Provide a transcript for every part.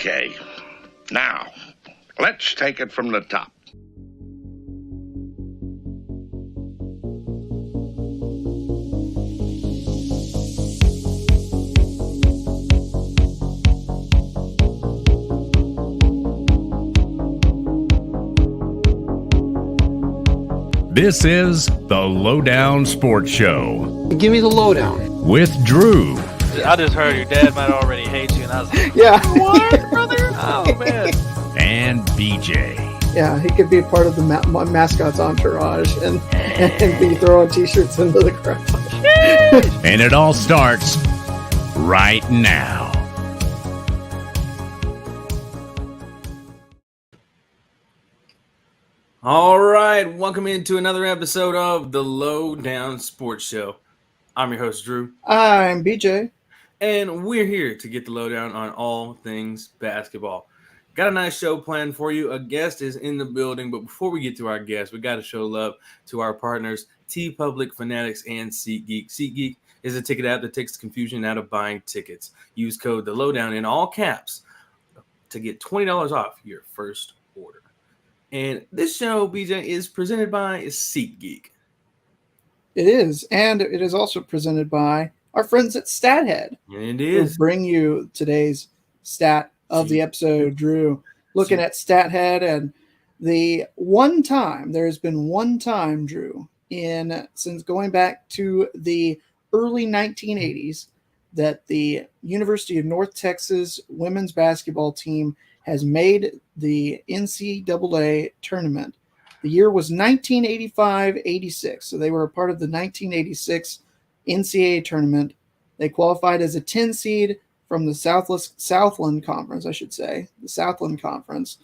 Okay, now let's take it from the top. This is the Lowdown Sports Show. Give me the lowdown. With Drew. I just heard your dad might already hate you, and I was like, Yeah. what, brother? Oh, man. And BJ. Yeah, he could be part of the mascot's entourage and be throwing T-shirts into the crowd. And it all starts right now. All right, welcome into another episode of the Lowdown Sports Show. I'm your host, Drew. I'm BJ. And we're here to get the lowdown on all things basketball. Got a nice show planned for you. A guest is in the building, but before we get to our guest, we got to show love to our partners, TeePublic, Fanatics, and SeatGeek. SeatGeek is a ticket app that takes the confusion out of buying tickets. Use code the lowdown in all caps to get $20 off your first order. And this show, BJ, is presented by SeatGeek. It is, and it is also presented by our friends at StatHead. And it is. We'll bring you today's stat of the episode, Drew. Looking at StatHead, and there has been one time, Drew, since going back to the early 1980s, that the University of North Texas women's basketball team has made the NCAA tournament. The year was 1985-86, so they were a part of the 1986 NCAA tournament. They qualified as a 10 seed from the Southland Conference, the Southland Conference.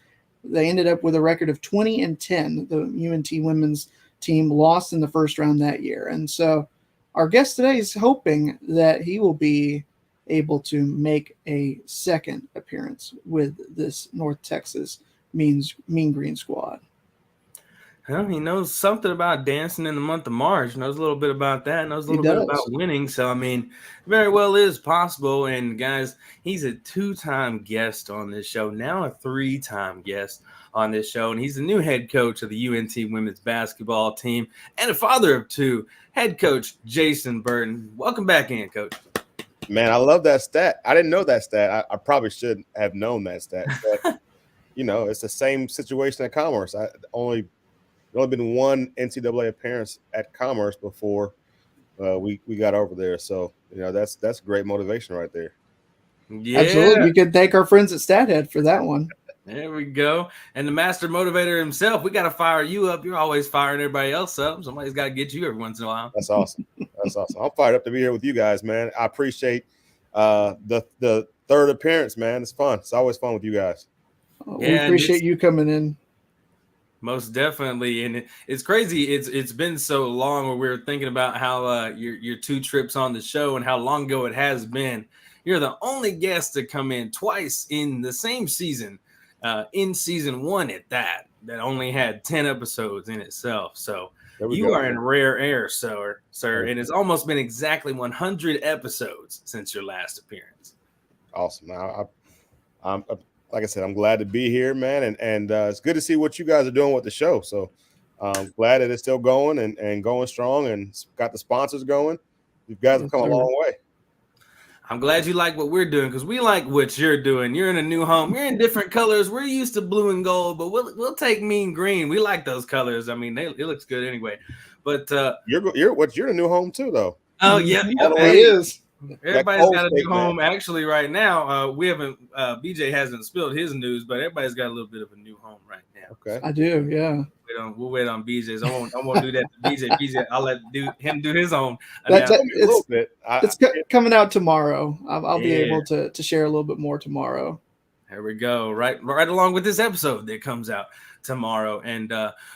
They ended up with a record of 20-10. The UNT women's team lost in the first round that year. And so our guest today is hoping that he will be able to make a second appearance with this North Texas Mean Green squad. Well, he knows something about dancing in the month of March. Knows a little bit about that. Knows a little bit about winning. So, I mean, very well is possible. And, guys, he's a two-time guest on this show, now a three-time guest on this show. And he's the new head coach of the UNT women's basketball team and a father of two, head coach Jason Burton. Welcome back in, Coach. Man, I love that stat. I didn't know that stat. I probably should have known that stat. But, it's the same situation at Commerce. There's only been one NCAA appearance at Commerce before we got over there. So, that's great motivation right there. Yeah. Absolutely. You could thank our friends at StatHead for that one. There we go. And the master motivator himself, we got to fire you up. You're always firing everybody else up. Somebody's got to get you every once in a while. That's awesome. I'm fired up to be here with you guys, man. I appreciate the third appearance, man. It's fun. It's always fun with you guys. We appreciate you coming in. Most definitely. And it's crazy. It's been so long where we were thinking about how your two trips on the show and how long ago it has been. You're the only guest to come in twice in the same season, in season one at that only had 10 episodes in itself. So you are in rare air, sir. And it's almost been exactly 100 episodes since your last appearance. Awesome. I'm like I said, I'm glad to be here, man. And it's good to see what you guys are doing with the show. So I'm glad that it's still going and going strong and got the sponsors going. You guys have come a long way. I'm glad you like what we're doing because we like what you're doing. You're in a new home. You're in different colors. We're used to blue and gold, but we'll take mean green. We like those colors. I mean, it looks good anyway. But you're in a new home too, though. Oh yeah, it is. Everybody's got a new home. Actually, right now, we haven't. BJ hasn't spilled his news, but everybody's got a little bit of a new home right now. Okay, I do. Yeah. We'll wait on BJ's. I won't do that to BJ. BJ, I'll let him do his own. It's coming out tomorrow. I'll be able to share a little bit more tomorrow. There we go. Right along with this episode that comes out tomorrow, and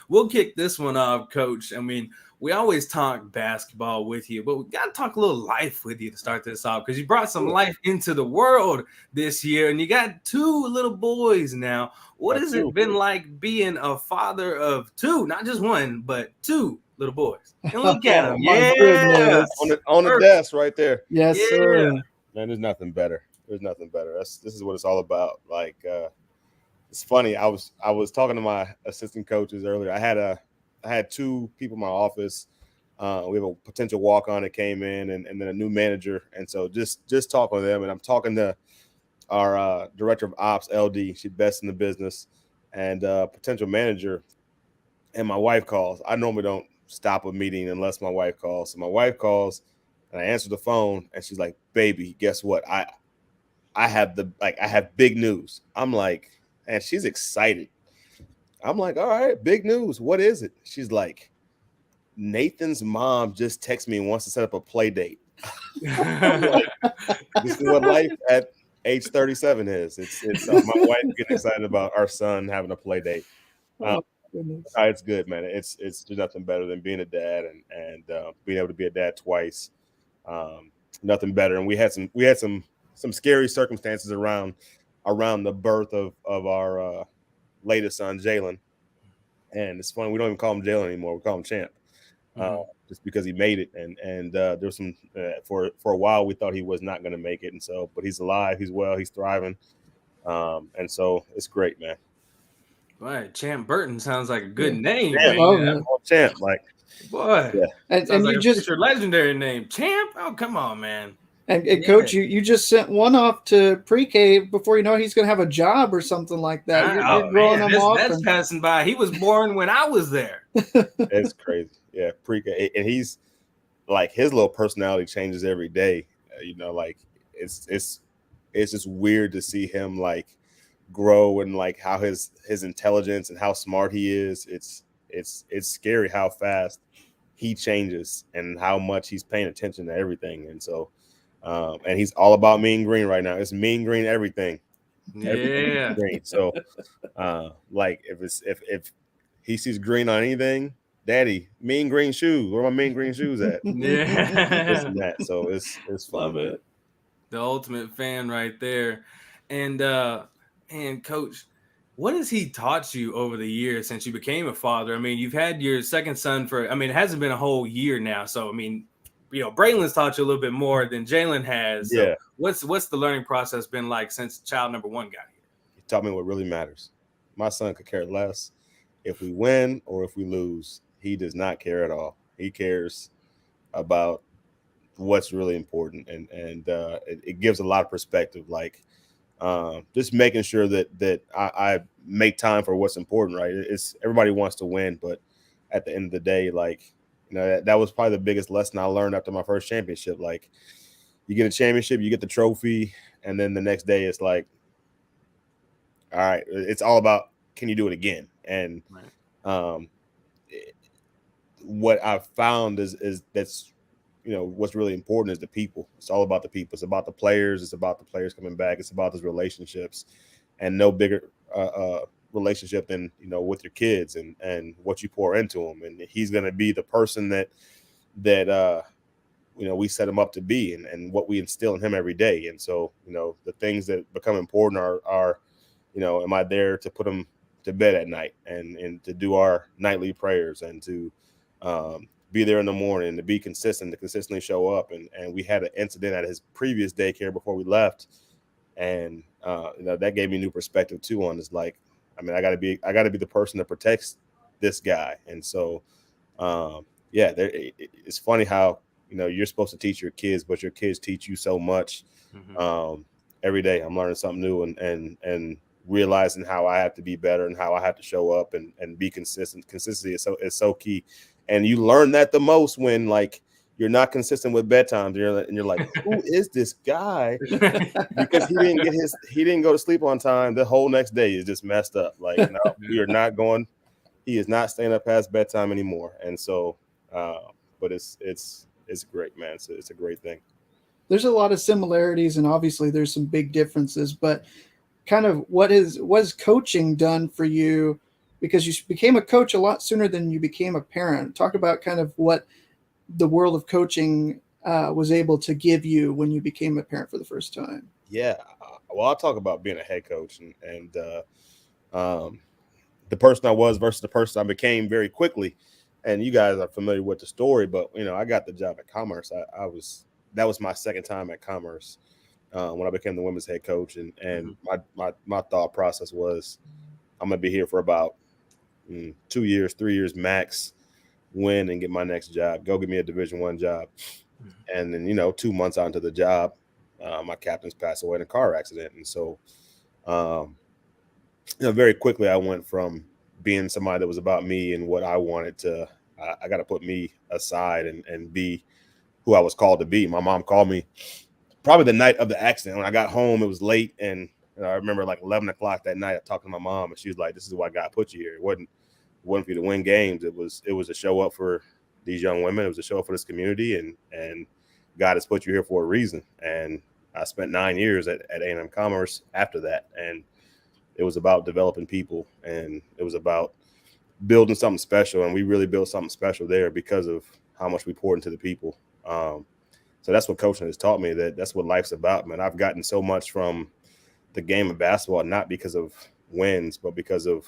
we'll kick this one off, Coach. I mean, we always talk basketball with you, but we got to talk a little life with you to start this off because you brought some life into the world this year, and you got two little boys now. What has it been like being a father of two, not just one, but two little boys? And look at them. On the desk right there. Yes, sir. Man, there's nothing better. There's nothing better. This is what it's all about. Like, it's funny. I was talking to my assistant coaches earlier. I had two people in my office. We have a potential walk-on that came in, and then a new manager. And so just talking to them, and I'm talking to our director of ops, LD. She's best in the business, and potential manager. And my wife calls. I normally don't stop a meeting unless my wife calls. So my wife calls, and I answer the phone, and she's like, "Baby, guess what? I have big news." I'm like, and she's excited. I'm like, "All right, big news. What is it?" She's like, "Nathan's mom just texted me and wants to set up a play date." I'm like, this is what life at age 37 is. It's my wife getting excited about our son having a play date. It's good, man. It's there's nothing better than being a dad and being able to be a dad twice. Nothing better. And we had some scary circumstances around the birth of our latest son, Jalen. And it's funny, we don't even call him Jalen anymore. We call him Champ. Just because he made it, and there was some for a while we thought he was not going to make it, and so but he's alive, he's well, he's thriving, and so it's great, man. Boy, Champ Burton sounds like a good name. Champ, like boy, yeah. And like you just your legendary name, Champ. Oh, come on, man. And Coach, you just sent one off to pre-K before you know he's going to have a job or something like that. You're growing him off. That's passing by. He was born when I was there. It's crazy. Yeah, pre-K, and he's like his little personality changes every day. Like it's just weird to see him like grow and like how his intelligence and how smart he is. It's scary how fast he changes and how much he's paying attention to everything. And so and he's all about mean green right now. It's mean green everything. Yeah. Green. So like if he sees green on anything, Daddy, mean green shoes. Where are my mean green shoes at? Yeah. So it's fun. Love it. The ultimate fan right there. And Coach, what has he taught you over the years since you became a father? I mean, you've had your second son it hasn't been a whole year now. So, I mean, Braylon's taught you a little bit more than Jalen has. So yeah. What's the learning process been like since child number one got here? He taught me what really matters. My son could care less if we win or if we lose. He does not care at all. He cares about what's really important, and it gives a lot of perspective. Like just making sure that I make time for what's important. Right? It's everybody wants to win, but at the end of the day, like that was probably the biggest lesson I learned after my first championship. Like you get a championship, you get the trophy, and then the next day it's like, all right, it's all about can you do it again? And right. What I've found is that's what's really important is the people. It's all about the people. It's about the players. It's about the players coming back. It's about those relationships, and no bigger relationship than with your kids and what you pour into them. And he's going to be the person that we set him up to be, and what we instill in him every day. And so the things that become important are am I there to put him to bed at night and to do our nightly prayers and to be there in the morning, to be consistent, to consistently show up. And we had an incident at his previous daycare before we left. And that gave me new perspective too on this. Like, I mean, I gotta be the person that protects this guy. And so, it's funny how, you're supposed to teach your kids, but your kids teach you so much. Every day I'm learning something new and realizing how I have to be better and how I have to show up and be consistent. Consistency is so key. And you learn that the most when like you're not consistent with bedtime. And you're like, who is this guy? Because he didn't go to sleep on time. The whole next day is just messed up. Like, no, we are not going. He is not staying up past bedtime anymore. And so, but it's great, man. It's a great thing. There's a lot of similarities, and obviously there's some big differences. But kind of what has coaching done for you? Because you became a coach a lot sooner than you became a parent. Talk about kind of what the world of coaching was able to give you when you became a parent for the first time. Yeah. Well, I'll talk about being a head coach and the person I was versus the person I became very quickly. And you guys are familiar with the story, but I got the job at Commerce. That was my second time at Commerce. when I became the women's head coach, and my thought process was, I'm gonna be here for about 2 years, 3 years max, win and get my next job, go get me a Division I job. And then 2 months onto the job, my captains passed away in a car accident, and so very quickly I went from being somebody that was about me and what I wanted to I got to put me aside and be who I was called to be. My mom called me probably the night of the accident. When I got home, it was late, and I remember like 11 o'clock that night, I talked to my mom, and she was like, "This is why God put you here. It wasn't for you to win games. It was to show up for these young women. It was to show up for this community, and God has put you here for a reason." And I spent 9 years at A&M-Commerce after that, and it was about developing people, and it was about building something special, and we really built something special there because of how much we poured into the people. So that's what coaching has taught me, that's what life's about, man. I've gotten so much from the game of basketball, not because of wins, but because of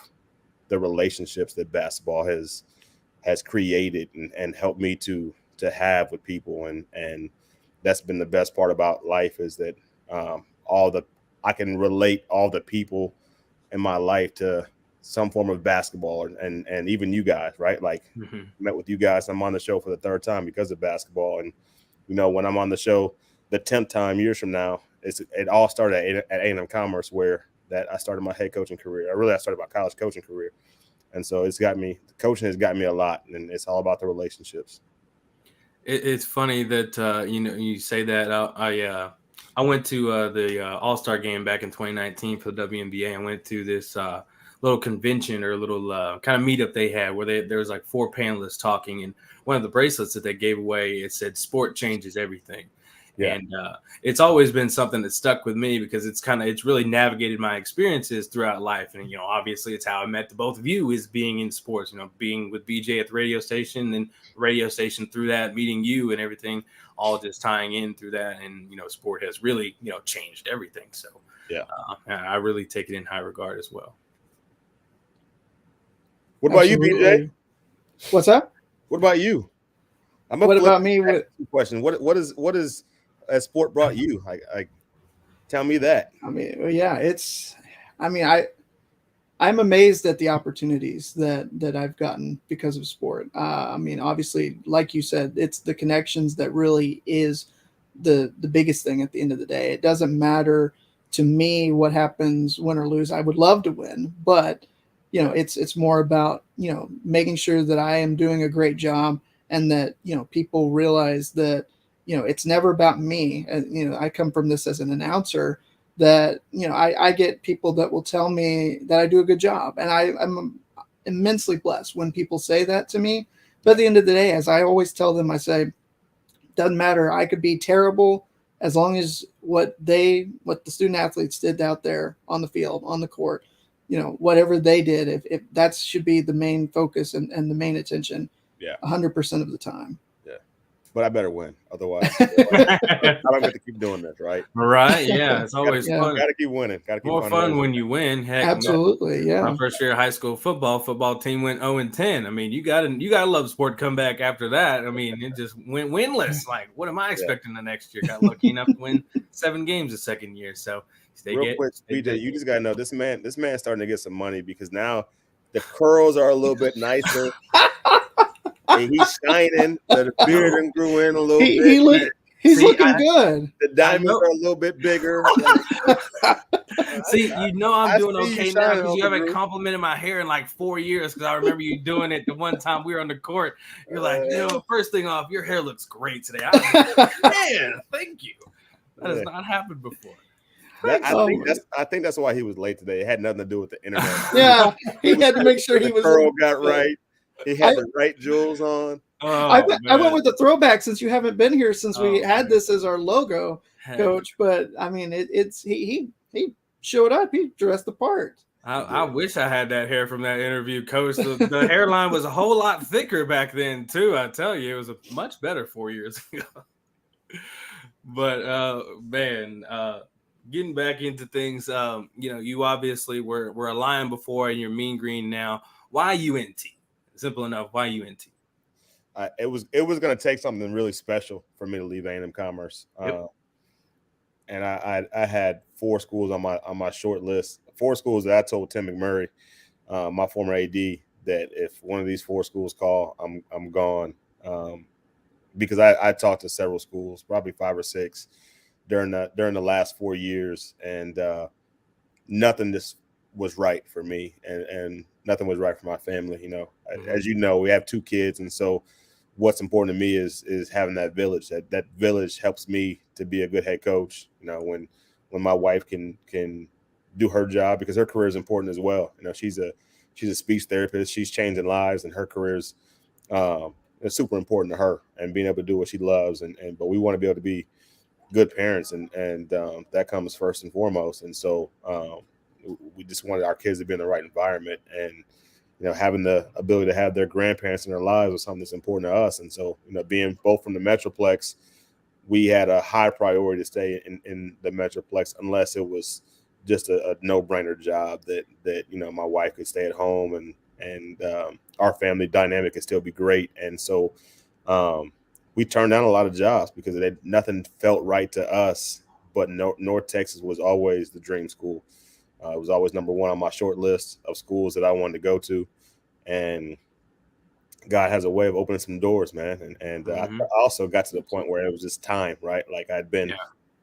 the relationships that basketball has created and helped me to have with people. And that's been the best part about life, is that I can relate all the people in my life to some form of basketball, and even you guys, right? Like met with you guys. I'm on the show for the third time because of basketball. And, when I'm on the show the 10th time years from now, it all started at A&M-Commerce, where that I started my head coaching career. I started my college coaching career. And so coaching has got me a lot, and it's all about the relationships. It's funny that, you say that. I went to the All-Star game back in 2019 for the WNBA. I went to this little convention or a little kind of meetup they had where there was like 4 panelists talking, and one of the bracelets that they gave away, it said "Sport changes everything." Yeah. And it's always been something that stuck with me because it's really navigated my experiences throughout life. And, obviously it's how I met the both of you, is being in sports, being with BJ at the radio station, and radio station through that, meeting you and everything, all just tying in through that. And, sport has really, changed everything. So yeah, I really take it in high regard as well. What about you, BJ? What's up? What about you? What about me? Question. What is as sport brought you? Like, tell me that. I mean, yeah, I'm amazed at the opportunities that I've gotten because of sport. Obviously, like you said, it's the connections that really is the biggest thing at the end of the day. It doesn't matter to me what happens, win or lose. I would love to win, but it's more about, making sure that I am doing a great job, and that, people realize that, it's never about me. And, I come from this as an announcer, that, I get people that will tell me that I do a good job. And I'm immensely blessed when people say that to me. But at the end of the day, as I always tell them, I say, doesn't matter. I could be terrible, as long as what the student athletes did out there on the field, on the court, whatever they did, if that should be the main focus and the main attention, 100% of the time. Yeah, but I better win, otherwise I don't get to keep doing this, right? Right? Yeah, it's always fun. Got to keep winning. Got to keep more fun when you win. Heck, absolutely, yeah. My first year of high school football team went 0-10. I mean, you gotta love sport. Come back after that. I mean, it just went winless. Like, what am I expecting the next year? Got lucky enough to win 7 games the second year. So. Real quick, BJ, you just gotta know this man's starting to get some money, because now the curls are a little bit nicer. And he's shining. The beard and grew in a little bit. He's looking good. The diamonds are a little bit bigger. See, I'm doing okay now because you haven't complimented my hair in like 4 years, because I remember you doing it the one time we were on the court. You're like, first thing off, your hair looks great today. I was like, man, thank you. That has not happened before. I think that's why he was late today. It had nothing to do with the internet. Yeah, he had to make sure he was. Curl got right. He had the right jewels on. I went with the throwback, since you haven't been here since we had this as our logo, Coach. But I mean, he showed up. He dressed the part. I wish I had that hair from that interview, Coach. The hairline was a whole lot thicker back then too. I tell you, it was much better 4 years ago. But man. Getting back into things, you obviously were a Lion before, and you're mean green now. Why UNT? Simple enough. Why UNT? It was going to take something really special for me to leave A&M-Commerce. Yep. and I had 4 schools on my short list. 4 schools that I told Tim McMurray, my former AD, that if one of these 4 schools call, I'm gone. Because I talked to several schools, probably 5 or 6 during the last 4 years, and nothing just was right for me, and nothing was right for my family. As you know, we have 2 kids, and so what's important to me is having that village. That village helps me to be a good head coach. When my wife can do her job, because her career is important as well. She's a speech therapist. She's changing lives, and her career's it's super important to her, and being able to do what she loves. But we want to be able to be good parents, and that comes first and foremost. And so we just wanted our kids to be in the right environment, and having the ability to have their grandparents in their lives was something that's important to us. And so being both from the Metroplex, we had a high priority to stay in the Metroplex, unless it was just a no-brainer job that my wife could stay at home, and our family dynamic could still be great. And so we turned down a lot of jobs because nothing felt right to us. But North Texas was always the dream school. It was always number 1 on my short list of schools that I wanted to go to. And God has a way of opening some doors, man. And I also got to the point where it was just time, right? Like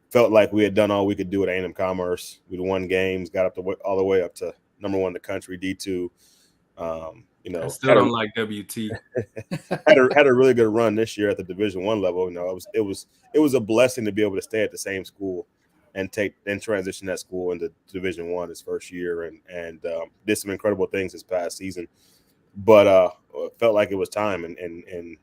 felt like we had done all we could do at A&M-Commerce. We'd won games, got up all the way up to number 1 in the country, D2. I still don't like WT. had a really good run this year at the Division I level. It was a blessing to be able to stay at the same school and transition that school into Division I his first year, and did some incredible things this past season. But felt like it was time, and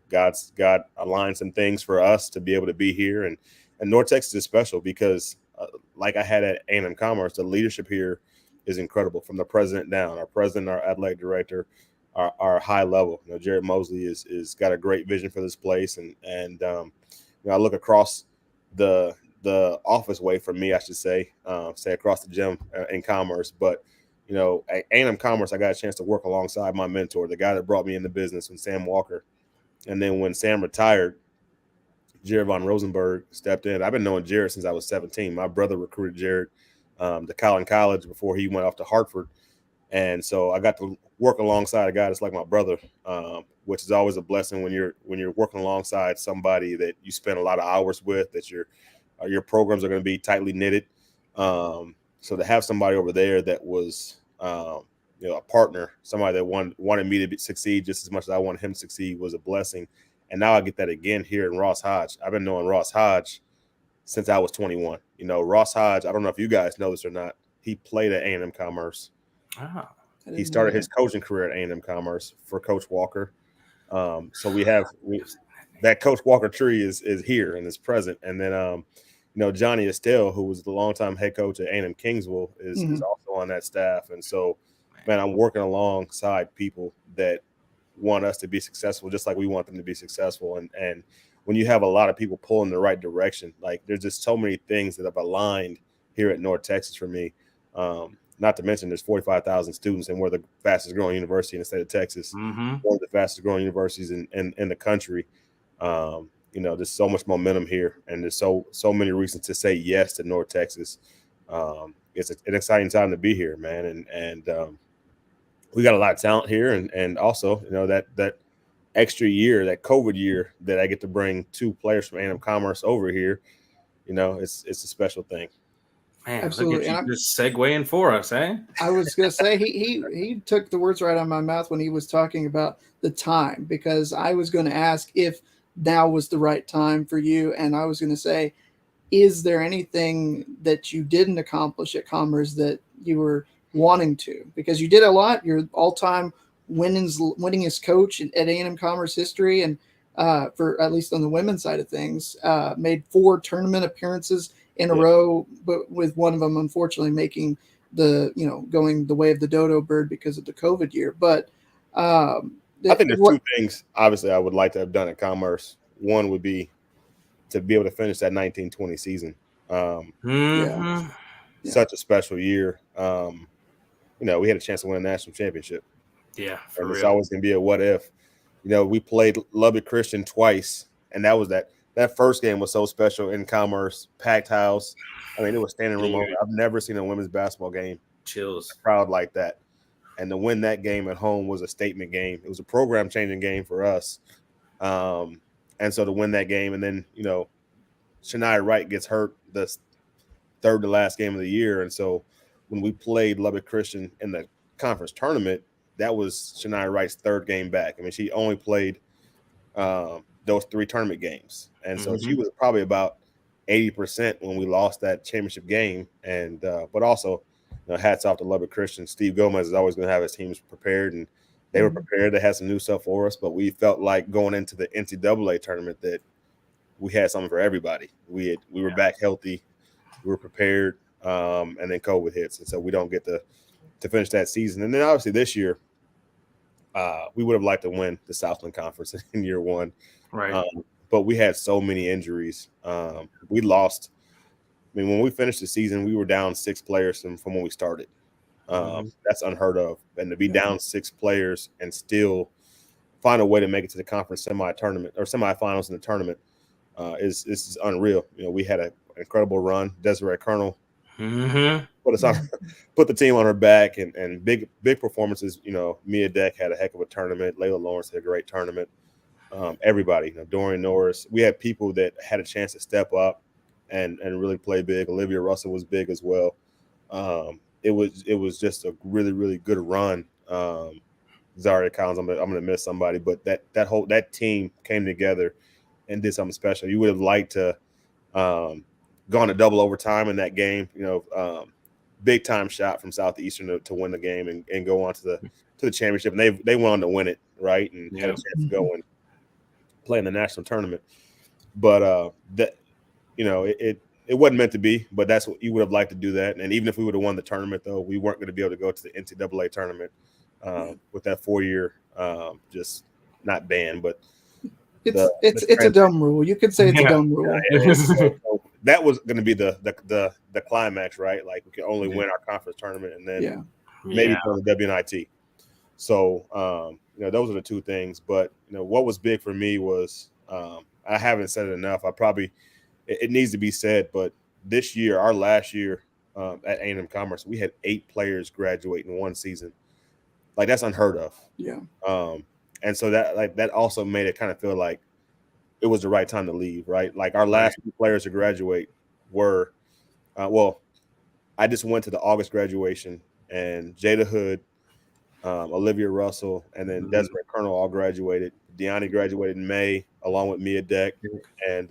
God aligned some things for us to be able to be here. And North Texas is special because, like I had at A&M-Commerce, the leadership here is incredible, from the president down. Our president, our athletic director, are high level. Jared Mosley is got a great vision for this place, and I look across the office way from me, I should say across the gym in Commerce. But at A&M-Commerce, I got a chance to work alongside my mentor, the guy that brought me in the business, when Sam Walker. And then when Sam retired, Jared Von Rosenberg stepped in. I've been knowing Jared since I was 17. My brother recruited Jared to Collin College before he went off to Hartford. And so I got to work alongside a guy that's like my brother, which is always a blessing when you're working alongside somebody that you spend a lot of hours with, that your programs are going to be tightly knitted. So to have somebody over there that was a partner, somebody that wanted me to succeed just as much as I wanted him to succeed, was a blessing. And now I get that again here in Ross Hodge. I've been knowing Ross Hodge since I was 21. Ross Hodge, I don't know if you guys know this or not, he played at A&M-Commerce. He started his coaching career at A&M-Commerce for Coach Walker. So we that Coach Walker tree is here and is present. And then Johnny Estelle, who was the longtime head coach at A&M Kingsville, is also on that staff. And so, man, I'm working alongside people that want us to be successful, just like we want them to be successful. And when you have a lot of people pulling in the right direction, like, there's just so many things that have aligned here at North Texas for me. Not to mention there's 45,000 students, and we're the fastest growing university in the state of Texas, one of the fastest growing universities in the country. There's so much momentum here, and there's so many reasons to say yes to North Texas. It's an exciting time to be here, man. And we got a lot of talent here, and also, that extra year, that COVID year, that I get to bring 2 players from A&M-Commerce over here, it's a special thing. Man, absolutely. Look at you just segueing for us, eh? I was going to say he took the words right out of my mouth when he was talking about the time, because I was going to ask if now was the right time for you, and I was going to say, is there anything that you didn't accomplish at Commerce that you were wanting to? Because you did a lot. You're all-time winningest coach at A&M-Commerce history, and for at least on the women's side of things, made 4 tournament appearances in a row, but with one of them unfortunately making going the way of the dodo bird because of the COVID year. But I think there's 2 things obviously I would like to have done at Commerce. One would be to be able to finish that 1920 season. Such a special year. We had a chance to win a national championship. Yeah, and it's always going to be a what if. We played Lubbock Christian twice, and that that first game was so special in Commerce, packed house. I mean, it was standing room only. I've never seen a women's basketball game Chills. crowd like that. And to win that game at home was a statement game. It was a program-changing game for us. And so to win that game, and then, you know, Shania Wright gets hurt the third to last game of the year. And so when we played Lubbock Christian in the conference tournament, that was Shania Wright's third game back. I mean, she only played those 3 tournament games. And so she was probably about 80% when we lost that championship game. And but also, you know, hats off to Lubbock Christian. Steve Gomez is always going to have his teams prepared, and they were prepared. They had some new stuff for us, but we felt like going into the NCAA tournament that we had something for everybody. We were back healthy, we were prepared, and then COVID hits, and so we don't get to finish that season. And then obviously this year, we would have liked to win the Southland Conference in year one, Right? but we had so many injuries. We lost. I mean, when we finished the season, we were down 6 players from when we started. That's unheard of. And to be down 6 players and still find a way to make it to the conference semi-tournament or semifinals in the tournament is unreal. You know, we had an incredible run. Desiree Colonel put the team on her back, and big performances. You know, Mia Deck had a heck of a tournament. Layla Lawrence had a great tournament. Everybody, you know, Dorian Norris. We had people that had a chance to step up and really play big. Olivia Russell was big as well. It was just a really, really good run. Zaria Collins, I'm gonna miss somebody, but that team came together and did something special. You would have liked to gone to double overtime in that game. You know, big time shot from Southeastern to win the game and go on to the championship. And they went on to win it, right? And had a chance to go and play in the national tournament. But that, you know, it wasn't meant to be, but that's what you would have liked to do that. And even if we would have won the tournament, though, we weren't going to be able to go to the NCAA tournament with that 4-year just not banned, but it's a dumb rule. You could say it's a dumb rule. So that was going to be the climax, right? Like we could only win our conference tournament and then maybe go to the WNIT. So you know, those are the 2 things. But you know, what was big for me was I haven't said it enough. It needs to be said, but this year, our last year at A&M-Commerce, we had 8 players graduate in one season. Like, that's unheard of. Yeah. And so that also made it kind of feel like it was the right time to leave, right? Like our last 2 players to graduate were, I just went to the August graduation, and Jada Hood, Olivia Russell, and then Desiree Colonel all graduated. Deani graduated in May, along with Mia Deck and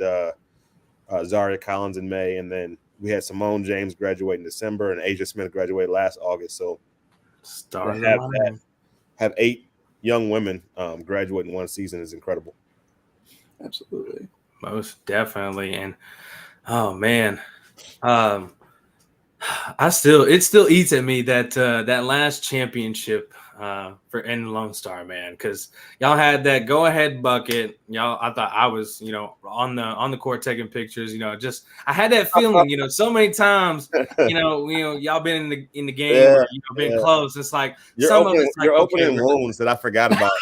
Zaria Collins in May, and then we had Simone James graduate in December, and Asia Smith graduated last August. So have 8 young women graduate in one season is incredible. Absolutely, most definitely. And oh man, it still eats at me that that last championship for in Lone Star, man, because y'all had that go ahead bucket. Y'all, I thought I was, you know, on the court taking pictures. You know, just I had that feeling. You know, so many times, you know, y'all been in the game, or, you know, been close. It's like you're opening wounds that I forgot about.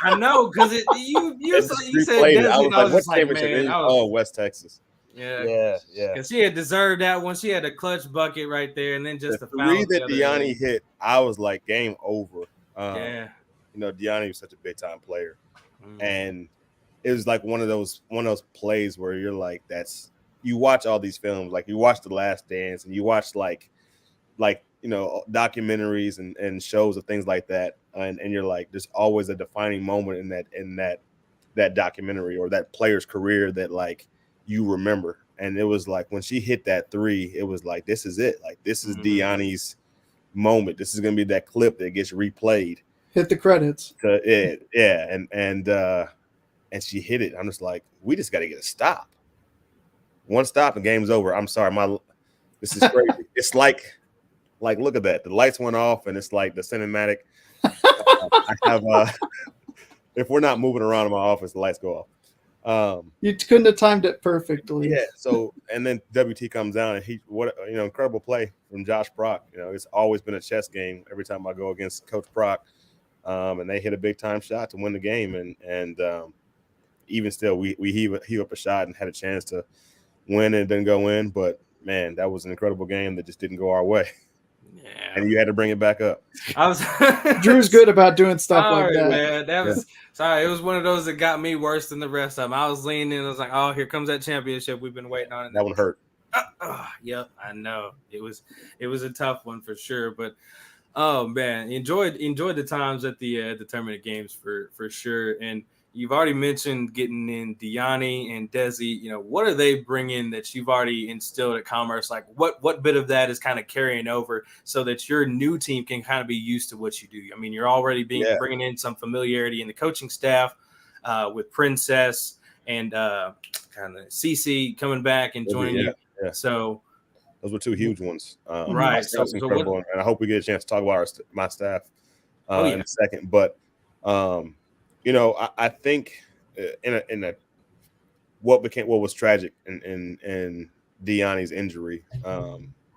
I know, because you said Desert, I was like, what championship is? Oh, West Texas. Yeah. Because she had deserved that one. She had a clutch bucket right there, and then just the 3 that Deani hit, I was like, game over. You know, Deani was such a big time player, and it was like one of those plays where you're like, you watch all these films, like you watch The Last Dance, and you watch like you know, documentaries and shows of things like that, and you're like, there's always a defining moment in that documentary or that player's career that like you remember. And it was like when she hit that 3, it was like, this is it. Like, this is Deani's moment. This is gonna be that clip that gets replayed. Hit the credits. And she hit it. I'm just like, we just got to get a stop. One stop and game's over. I'm sorry, this is crazy. It's like look at that. The lights went off, and it's like the cinematic. I have if we're not moving around in my office, the lights go off. You couldn't have timed it perfectly. Yeah. So, and then WT comes down, and incredible play from Josh Prock. You know, it's always been a chess game every time I go against Coach Prock, and they hit a big time shot to win the game, and even still, we heave up a shot and had a chance to win and it didn't go in. But man, that was an incredible game that just didn't go our way. Yeah. And you had to bring it back up. I was Drew's good about doing stuff sorry, like that. man. That was sorry. It was one of those that got me worse than the rest of them. I was leaning in. I was like, oh, here comes that championship we've been waiting on. That one hurt. Yep, I know. It was a tough one for sure. But oh man, enjoyed the times at the tournament games for sure. And you've already mentioned getting in Deani and Desi. You know, what are they bringing that you've already instilled at Commerce? Like, what bit of that is kind of carrying over so that your new team can kind of be used to what you do? I mean, you're already bringing in some familiarity in the coaching staff with Princess and kind of Cece coming back and joining you. Yeah. So those were two huge ones. Right. So incredible, and I hope we get a chance to talk about my staff in a second. But you know, I think what was tragic in Deani's injury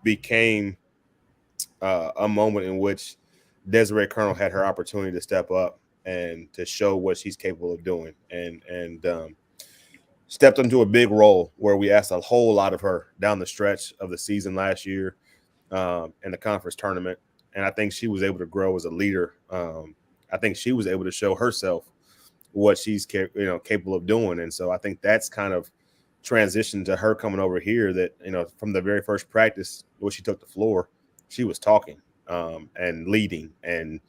became a moment in which Desiree Colonel had her opportunity to step up and to show what she's capable of doing, and stepped into a big role where we asked a whole lot of her down the stretch of the season last year in the conference tournament. And I think she was able to grow as a leader. I think she was able to show herself what she's capable of doing. And so I think that's kind of transitioned to her coming over here that, you know, from the very first practice, when she took the floor, she was talking and leading. And,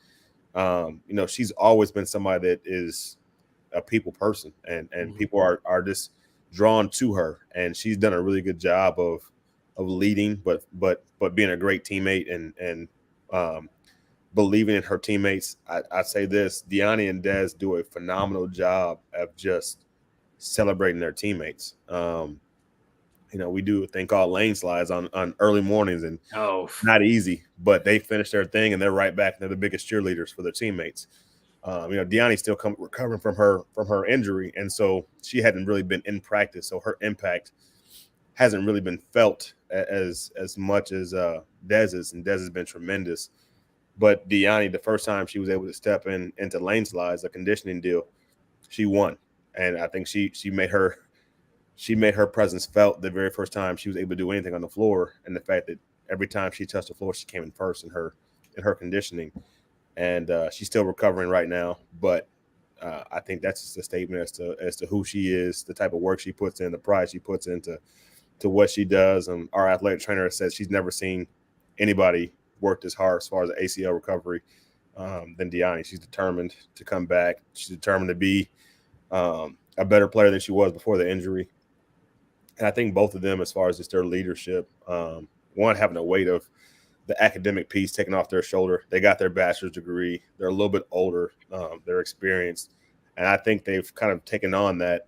you know, she's always been somebody that is a people person, and people are just drawn to her, and she's done a really good job of leading, but being a great teammate and believing in her teammates. I say this: Deani and Des do a phenomenal job of just celebrating their teammates. You know, we do a thing called lane slides on early mornings, and not easy, but they finish their thing and they're right back. They're the biggest cheerleaders for their teammates. You know, Deani's still recovering from her injury, and so she hadn't really been in practice, so her impact hasn't really been felt as much as Dez's, and Dez has been tremendous. But Deani, the first time she was able to step into lane slides, a conditioning deal, she won, and I think she made her presence felt the very first time she was able to do anything on the floor, and the fact that every time she touched the floor, she came in first in her conditioning. And she's still recovering right now, but I think that's just a statement as to who she is, the type of work she puts in, the pride she puts into what she does. And our athletic trainer says she's never seen anybody work this hard as far as the ACL recovery than Deani. She's determined to come back. She's determined to be a better player than she was before the injury. And I think both of them, as far as just their leadership, one, having a weight of the academic piece taken off their shoulder. They got their bachelor's degree. They're a little bit older. They're experienced, and I think they've kind of taken on that.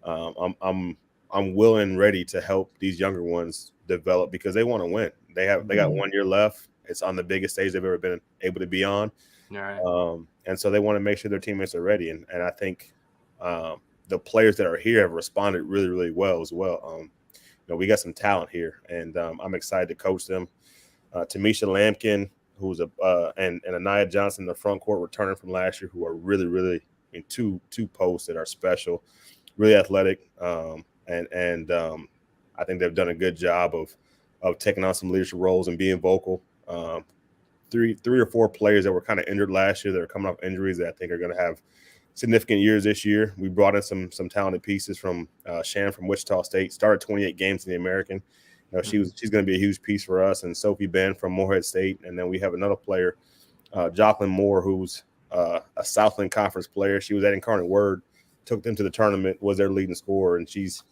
I'm willing and ready to help these younger ones develop because they want to win. They got 1 year left. It's on the biggest stage they've ever been able to be on. All right. And so they want to make sure their teammates are ready. And I think the players that are here have responded really, really well as well. You know, we got some talent here, and I'm excited to coach them. Tamisha Lampkin, who's and Anaya Johnson in the front court returning from last year, who are really, really in two posts that are special, really athletic, and I think they've done a good job of taking on some leadership roles and being vocal. Three or four players that were kind of injured last year that are coming off injuries that I think are going to have significant years this year. We brought in some talented pieces from Shan from Wichita State, started 28 games in the American. You know, she's going to be a huge piece for us, and Sophie Ben from Morehead State. And then we have another player, Jocelyn Moore, who's a Southland Conference player. She was at Incarnate Word, took them to the tournament, was their leading scorer, and she's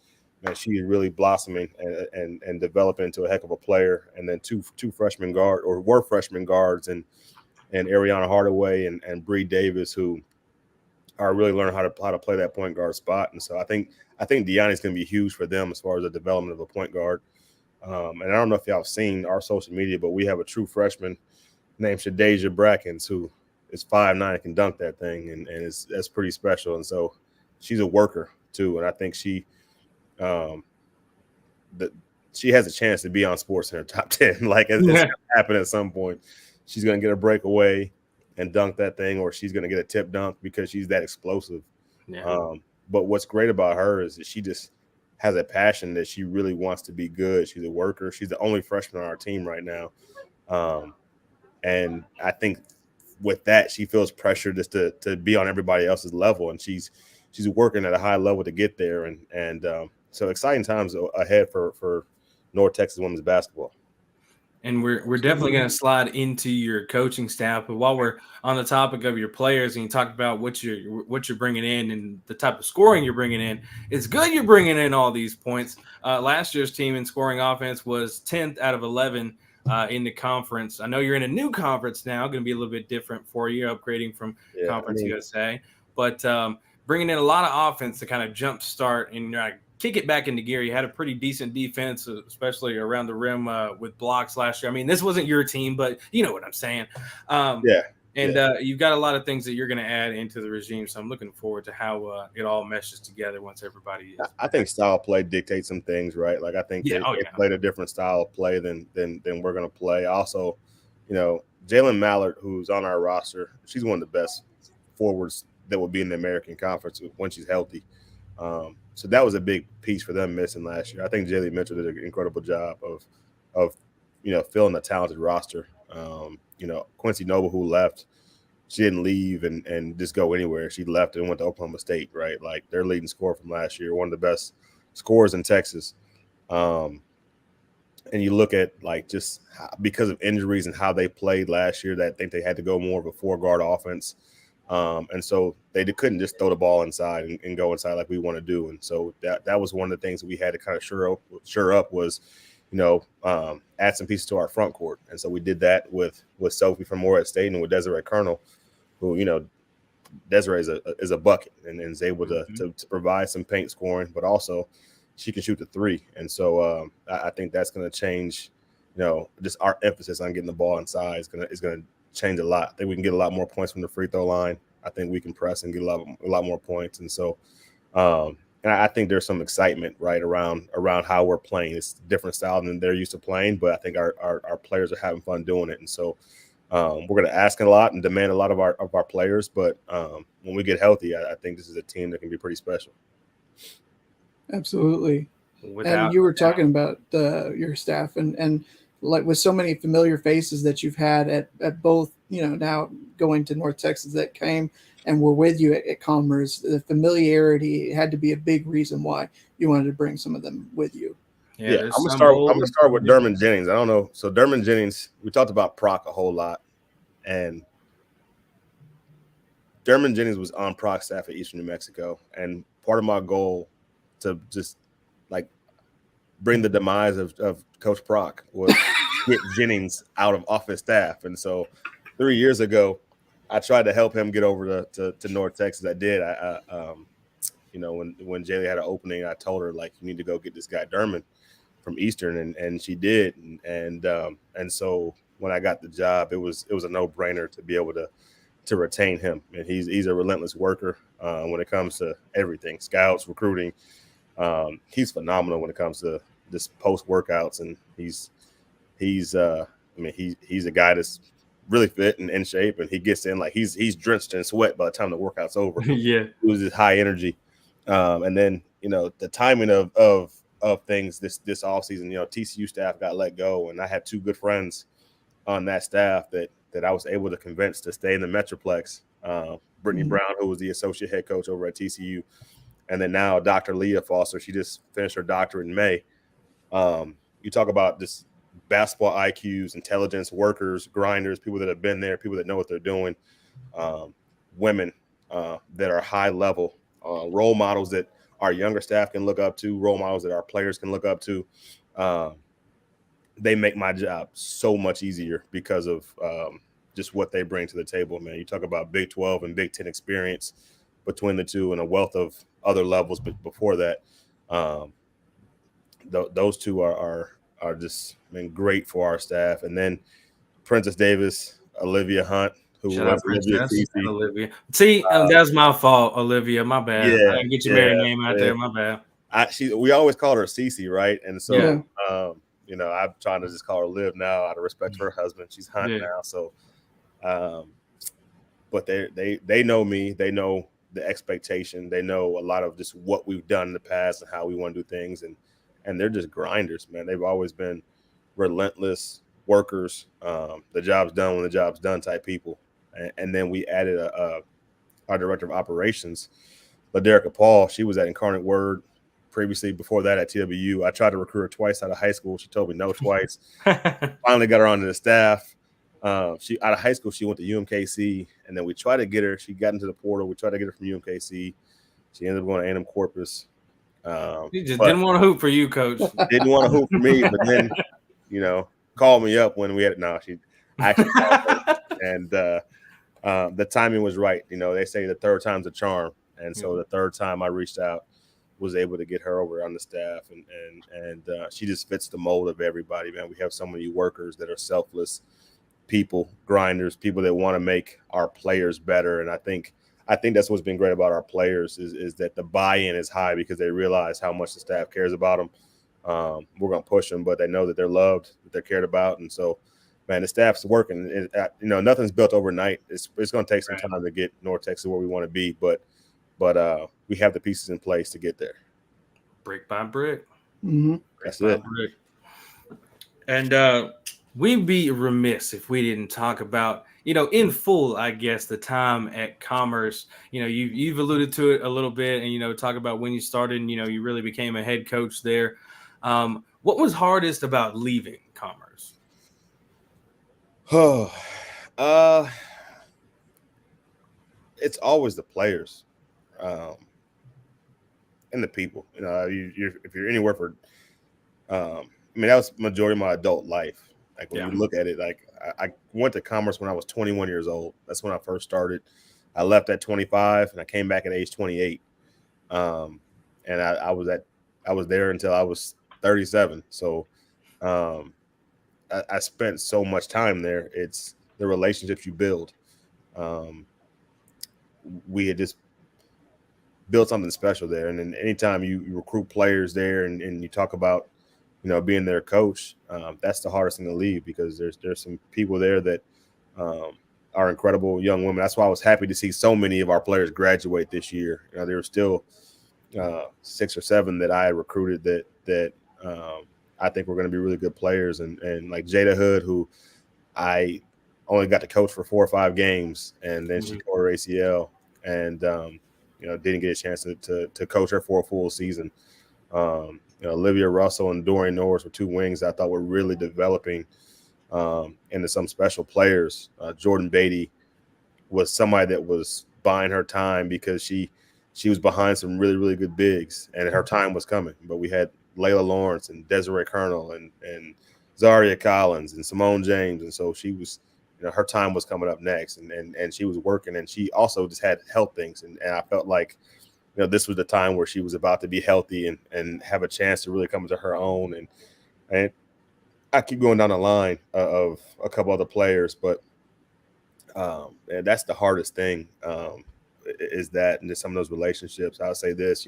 really blossoming and developing into a heck of a player. And then two freshman guards, and Ariana Hardaway and Bree Davis, who are really learning how to play that point guard spot. And so I think Deani's going to be huge for them as far as the development of a point guard. And I don't know if y'all have seen our social media, but we have a true freshman named Shadeja Brackens who is 5'9" and can dunk that thing, and that's pretty special. And so she's a worker too, and I think she has a chance to be on SportsCenter top 10. Like it's going to happen at some point. She's going to get a breakaway and dunk that thing, or she's going to get a tip dunk because she's that explosive. Yeah. But what's great about her is that she just has a passion that she really wants to be good. She's a worker. She's the only freshman on our team right now. And I think with that, she feels pressure just to be on everybody else's level. And she's working at a high level to get there. And so exciting times ahead for North Texas women's basketball. And we're definitely going to slide into your coaching staff. But while we're on the topic of your players, and you talk about what you're bringing in and the type of scoring you're bringing in, it's good you're bringing in all these points. Last year's team in scoring offense was 10th out of 11 in the conference. I know you're in a new conference now, going to be a little bit different for you, upgrading from Conference USA. But bringing in a lot of offense to kind of jump start and kick it back into gear. You had a pretty decent defense, especially around the rim with blocks last year. I mean, this wasn't your team, but you know what I'm saying. You've got a lot of things that you're going to add into the regime. So I'm looking forward to how it all meshes together once everybody is. I think style of play dictates some things, right? Like I think they played a different style of play than we're going to play. Also, Jalen Mallard, who's on our roster, she's one of the best forwards that will be in the American Conference when she's healthy. So that was a big piece for them missing last year. I think Jaylee Mitchell did an incredible job of filling a talented roster. Quincy Noble, who left, she didn't leave and just go anywhere. She left and went to Oklahoma State, right? Like their leading scorer from last year, one of the best scorers in Texas. And you look at just because of injuries and how they played last year, that I think they had to go more of a 4-guard offense. And so they couldn't just throw the ball inside and go inside like we want to do. And so that was one of the things that we had to kind of sure up was, add some pieces to our front court. And so we did that with Sophie from Morehead State and with Desiree Colonel, who, Desiree is a bucket and is able to provide some paint scoring, but also she can shoot the three. And so I think that's going to change, just our emphasis on getting the ball inside is going to change a lot. I think we can get a lot more points from the free throw line. I think we can press and get a lot more points. And so, and I think there's some excitement right around how we're playing. It's a different style than they're used to playing, but I think our players are having fun doing it. And so we're going to ask a lot and demand a lot of our players. But when we get healthy, I think this is a team that can be pretty special. Absolutely. And you were talking about your staff and like with so many familiar faces that you've had at both, now going to North Texas that came and were with you at Commerce, the familiarity had to be a big reason why you wanted to bring some of them with you. Yeah, I'm gonna start with Dermon Jennings. I don't know. So Dermon Jennings, we talked about Proc a whole lot, and Dermon Jennings was on Proc staff at Eastern New Mexico, and part of my goal to just bring the demise of Coach Proc was get Jennings off his staff. And so 3 years ago, I tried to help him get over to North Texas. I did. When Jaylee had an opening, I told her, you need to go get this guy Dermon from Eastern, and she did. And so when I got the job, it was a no-brainer to be able to retain him. And he's a relentless worker when it comes to everything, scouts, recruiting. He's phenomenal when it comes to this post workouts, and he's a guy that's really fit and in shape, and he gets in he's drenched in sweat by the time the workout's over. Yeah, it was his high energy, and then the timing of things this offseason. TCU staff got let go, and I had two good friends on that staff that I was able to convince to stay in the Metroplex. Brittany Brown, who was the associate head coach over at TCU. And then now Dr. Leah Foster, she just finished her doctorate in May. You talk about just basketball IQs, intelligence, workers, grinders, people that have been there, people that know what they're doing, women that are high level, role models that our younger staff can look up to, role models that our players can look up to. They make my job so much easier because of just what they bring to the table, man. You talk about Big 12 and Big 10 experience between the two and a wealth of other levels, but before that, those two are just been great for our staff. And then Princess Davis, Olivia Hunt, who was Olivia. See, that was my fault, Olivia. My bad. Yeah, I didn't get your married name out there. My bad. We always called her Cece, right? And so, I'm trying to just call her Liv now out of respect for her husband. She's Hunt now, so. But they know me. They know the expectation. They know a lot of just what we've done in the past and how we want to do things, and they're just grinders, man. They've always been relentless workers, the job's done when the job's done type people. And then we added our director of operations, LaDerica Paul. She was at Incarnate Word previously. Before that at TWU. I tried to recruit her twice out of high school. She told me no twice. Finally got her onto the staff. She out of high school, she went to UMKC, and then we tried to get her. She got into the portal. We tried to get her from UMKC. She ended up going to A&M-Commerce. You just didn't want to hoop for you, Coach. Didn't want to hoop for me, but then, called me up when we had – no, she actually called her. And the timing was right. They say the third time's a charm. And so the third time I reached out, was able to get her over on the staff. And she just fits the mold of everybody, man. We have so many workers that are selfless people, grinders, people that want to make our players better. And I think that's what's been great about our players is that the buy-in is high because they realize how much the staff cares about them. We're going to push them, but they know that they're loved, that they're cared about. And so, man, the staff's working. Nothing's built overnight. It's going to take some time to get North Texas where we want to be, but we have the pieces in place to get there. Brick by brick. Mm-hmm. That's it. Brick. And we'd be remiss if we didn't talk about, in full, I guess, the time at Commerce. You've alluded to it a little bit, and talk about when you started and you really became a head coach there. What was hardest about leaving Commerce? It's always the players. And the people, if you're anywhere for, that was the majority of my adult life. Like when you look at it, like I went to Commerce when I was 21 years old. That's when I first started. I left at 25 and I came back at age 28. And I was there until I was 37. So, I spent so much time there. It's the relationships you build. We had just built something special there. And then anytime you recruit players there and you talk about, being their coach, that's the hardest thing to leave because there's some people there that are incredible young women. That's why I was happy to see so many of our players graduate this year. There were still 6 or 7 that I recruited that I think were going to be really good players. And like Jada Hood, who I only got to coach for 4 or 5 games, and then she tore her ACL and didn't get a chance to coach her for a full season. Olivia Russell and Dorian Norris were 2 wings I thought were really developing into some special players. Jordan Beatty was somebody that was buying her time because she was behind some really, really good bigs, and her time was coming. But we had Layla Lawrence and Desiree Colonel and Zaria Collins and Simone James, and so she was – her time was coming up next, and she was working, and she also just had health things, and I felt like, this was the time where she was about to be healthy and have a chance to really come into her own, and I keep going down the line of a couple other players, but and that's the hardest thing is that, and just some of those relationships. I'll say this,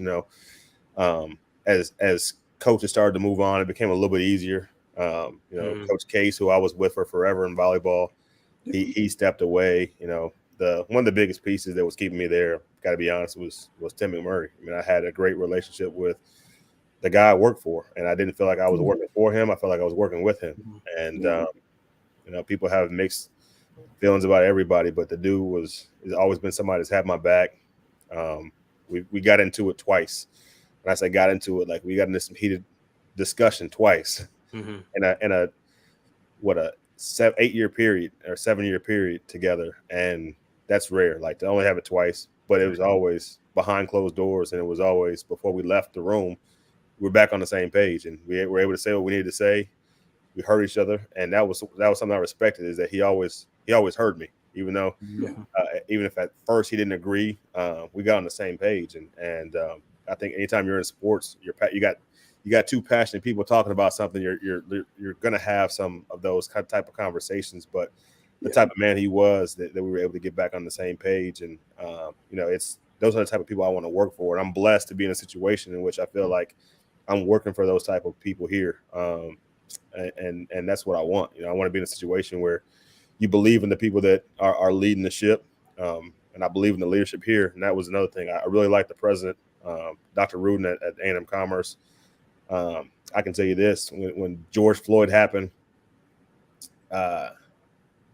as coaches started to move on, it became a little bit easier. Coach Case, who I was with for forever in volleyball, he stepped away. One of the biggest pieces that was keeping me there, got to be honest, was Tim McMurray. I had a great relationship with the guy I worked for, and I didn't feel like I was working for him. I felt like I was working with him. And people have mixed feelings about everybody, but the dude has always been somebody that's had my back. We got into it twice. When I say got into it, like we got into some heated discussion twice in a 8-year period or 7-year period together, and that's rare. Like to only have it twice, but it was always behind closed doors, and it was always before we left the room. We're back on the same page, and we were able to say what we needed to say. We heard each other, and that was something I respected, is that he always heard me, even though even if at first he didn't agree, we got on the same page, and I think anytime you're in sports, you got 2 passionate people talking about something, you're gonna have some of those type of conversations. But the type of man he was, that we were able to get back on the same page, and those are the type of people I want to work for, and I'm blessed to be in a situation in which I feel like I'm working for those type of people here, and that's what I want. I want to be in a situation where you believe in the people that are leading the ship, and I believe in the leadership here. And that was another thing. I really like the president, Dr. Rudin at A&M-Commerce. I can tell you this: when George Floyd happened,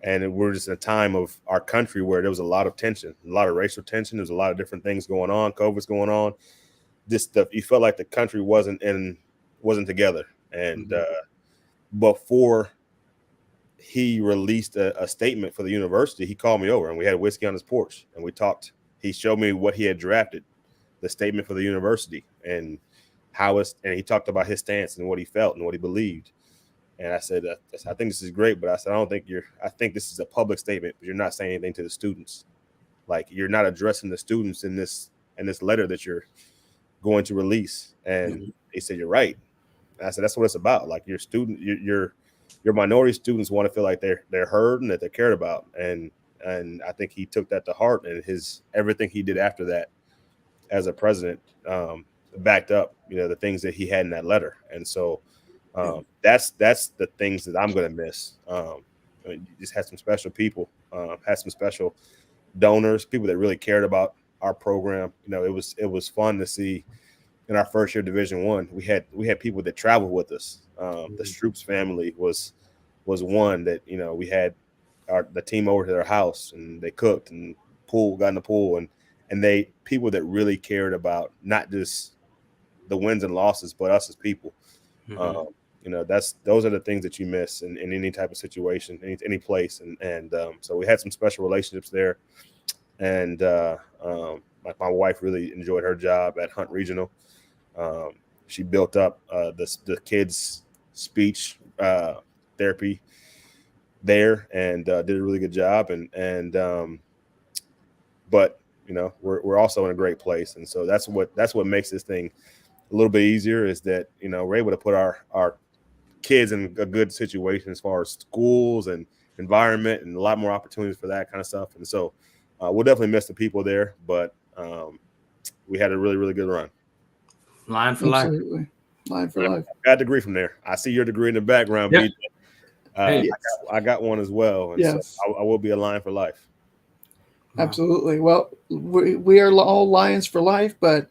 and we're just in a time of our country where there was a lot of tension, a lot of racial tension. There's a lot of different things going on. COVID's going on. This stuff, you felt like the country wasn't together. And before he released a statement for the university, he called me over and we had whiskey on his porch and we talked. He showed me what he had drafted, the statement for the university, and and he talked about his stance and what he felt and what he believed. And I said, I think this is great, but I said, I think this is a public statement, but you're not saying anything to the students. Like, you're not addressing the students in this letter that you're going to release. And he said, you're right. And I said, that's what it's about. Like, your minority students want to feel like they're heard and that they're cared about. And I think he took that to heart, and everything he did after that as a president backed up, the things that he had in that letter. And so that's the things that I'm going to miss. Just had some special people, had some special donors, people that really cared about our program. It was fun to see in our first year Division I. We had people that traveled with us. The Stroops family was one that, we had the team over to their house and they cooked and got in the pool and they people that really cared about not just the wins and losses, but us as people. Those are the things that you miss in any type of situation, any place. And so we had some special relationships there. And my wife really enjoyed her job at Hunt Regional. She built up the kids' speech therapy there and did a really good job. But we're also in a great place. And so that's what makes this thing a little bit easier, is that, we're able to put our kids in a good situation as far as schools and environment and a lot more opportunities for that kind of stuff. And so we'll definitely miss the people there, but we had a really, really good run. Line for life. Line for life. I got a degree from there. I see your degree in the background, yep. BJ. I got one as well. And so I will be a Lion for life. Absolutely. Well, we are all Lions for life, but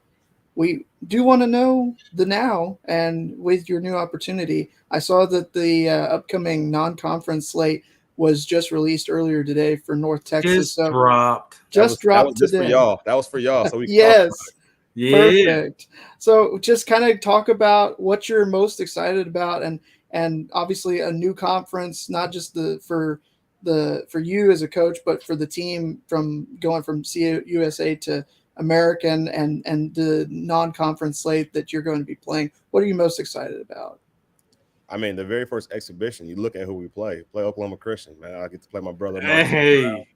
we do want to know the now, and with your new opportunity. I saw that the upcoming non-conference slate was just released earlier today for North Texas. Dropped. Just dropped just today. for y'all. That was for y'all. So we yes. Yeah. Perfect. So just kind of talk about what you're most excited about, and obviously a new conference, not just for you as a coach, but for the team from going from CUSA to American and the non-conference slate that you're going to be playing. What are you most excited about? I mean, the very first exhibition, you look at who we play Oklahoma Christian, man. I get to play my brother. Hey.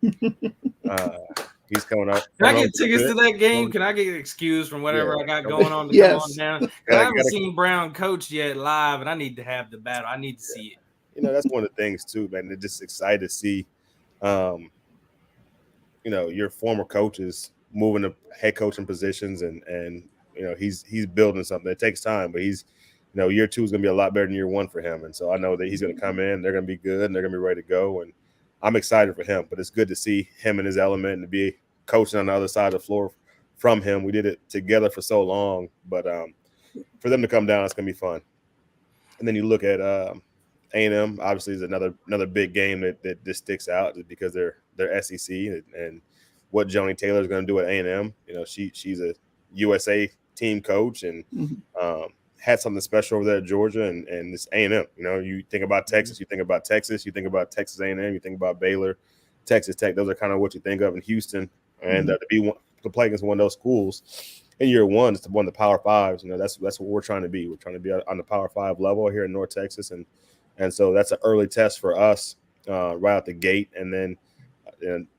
He's coming up. Can I get tickets to that game? Can I get excused from whatever I got going on to come on down? I haven't seen Brown coach yet live, and I need to have the battle. I need to see it. That's one of the things too, man. They're just excited to see, your former coaches moving to head coaching positions, and he's building something. It takes time, but he's year 2 is going to be a lot better than year 1 for him. And so I know that he's going to come in, they're going to be good, and they're going to be ready to go. And I'm excited for him, but it's good to see him in his element and to be coaching on the other side of the floor from him. We did it together for so long, but for them to come down, it's going to be fun. And then you look at A&M, obviously, is another big game that just sticks out because they're SEC, and what Joni Taylor is going to do at A&M. She's a USA team coach and had something special over there at Georgia, and it's A&M. You think about Texas, you think about Texas A&M, you think about Baylor, Texas Tech. Those are kind of what you think of in Houston. And to play against one of those schools in year 1 is one of the Power Fives. That's what we're trying to be. We're trying to be on the Power 5 level here in North Texas, and so that's an early test for us right out the gate. And then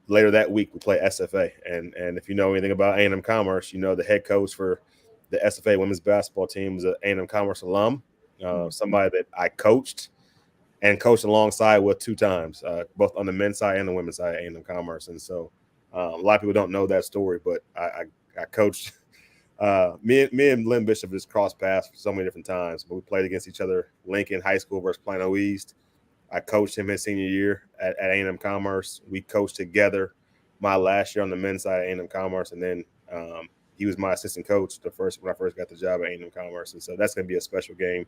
later that week we play SFA. And if you know anything about A&M-Commerce, the head coach for the SFA women's basketball team is an A&M-Commerce alum, somebody that I coached alongside with 2 times, both on the men's side and the women's side at A&M-Commerce. And so a lot of people don't know that story, but I coached. Me and Lynn Bishop just crossed paths so many different times, but we played against each other. Lincoln High School versus Plano East. I coached him his senior year at A&M-Commerce. We coached together my last year on the men's side at A&M-Commerce, and then he was my assistant coach when I first got the job at A&M-Commerce, and so that's going to be a special game.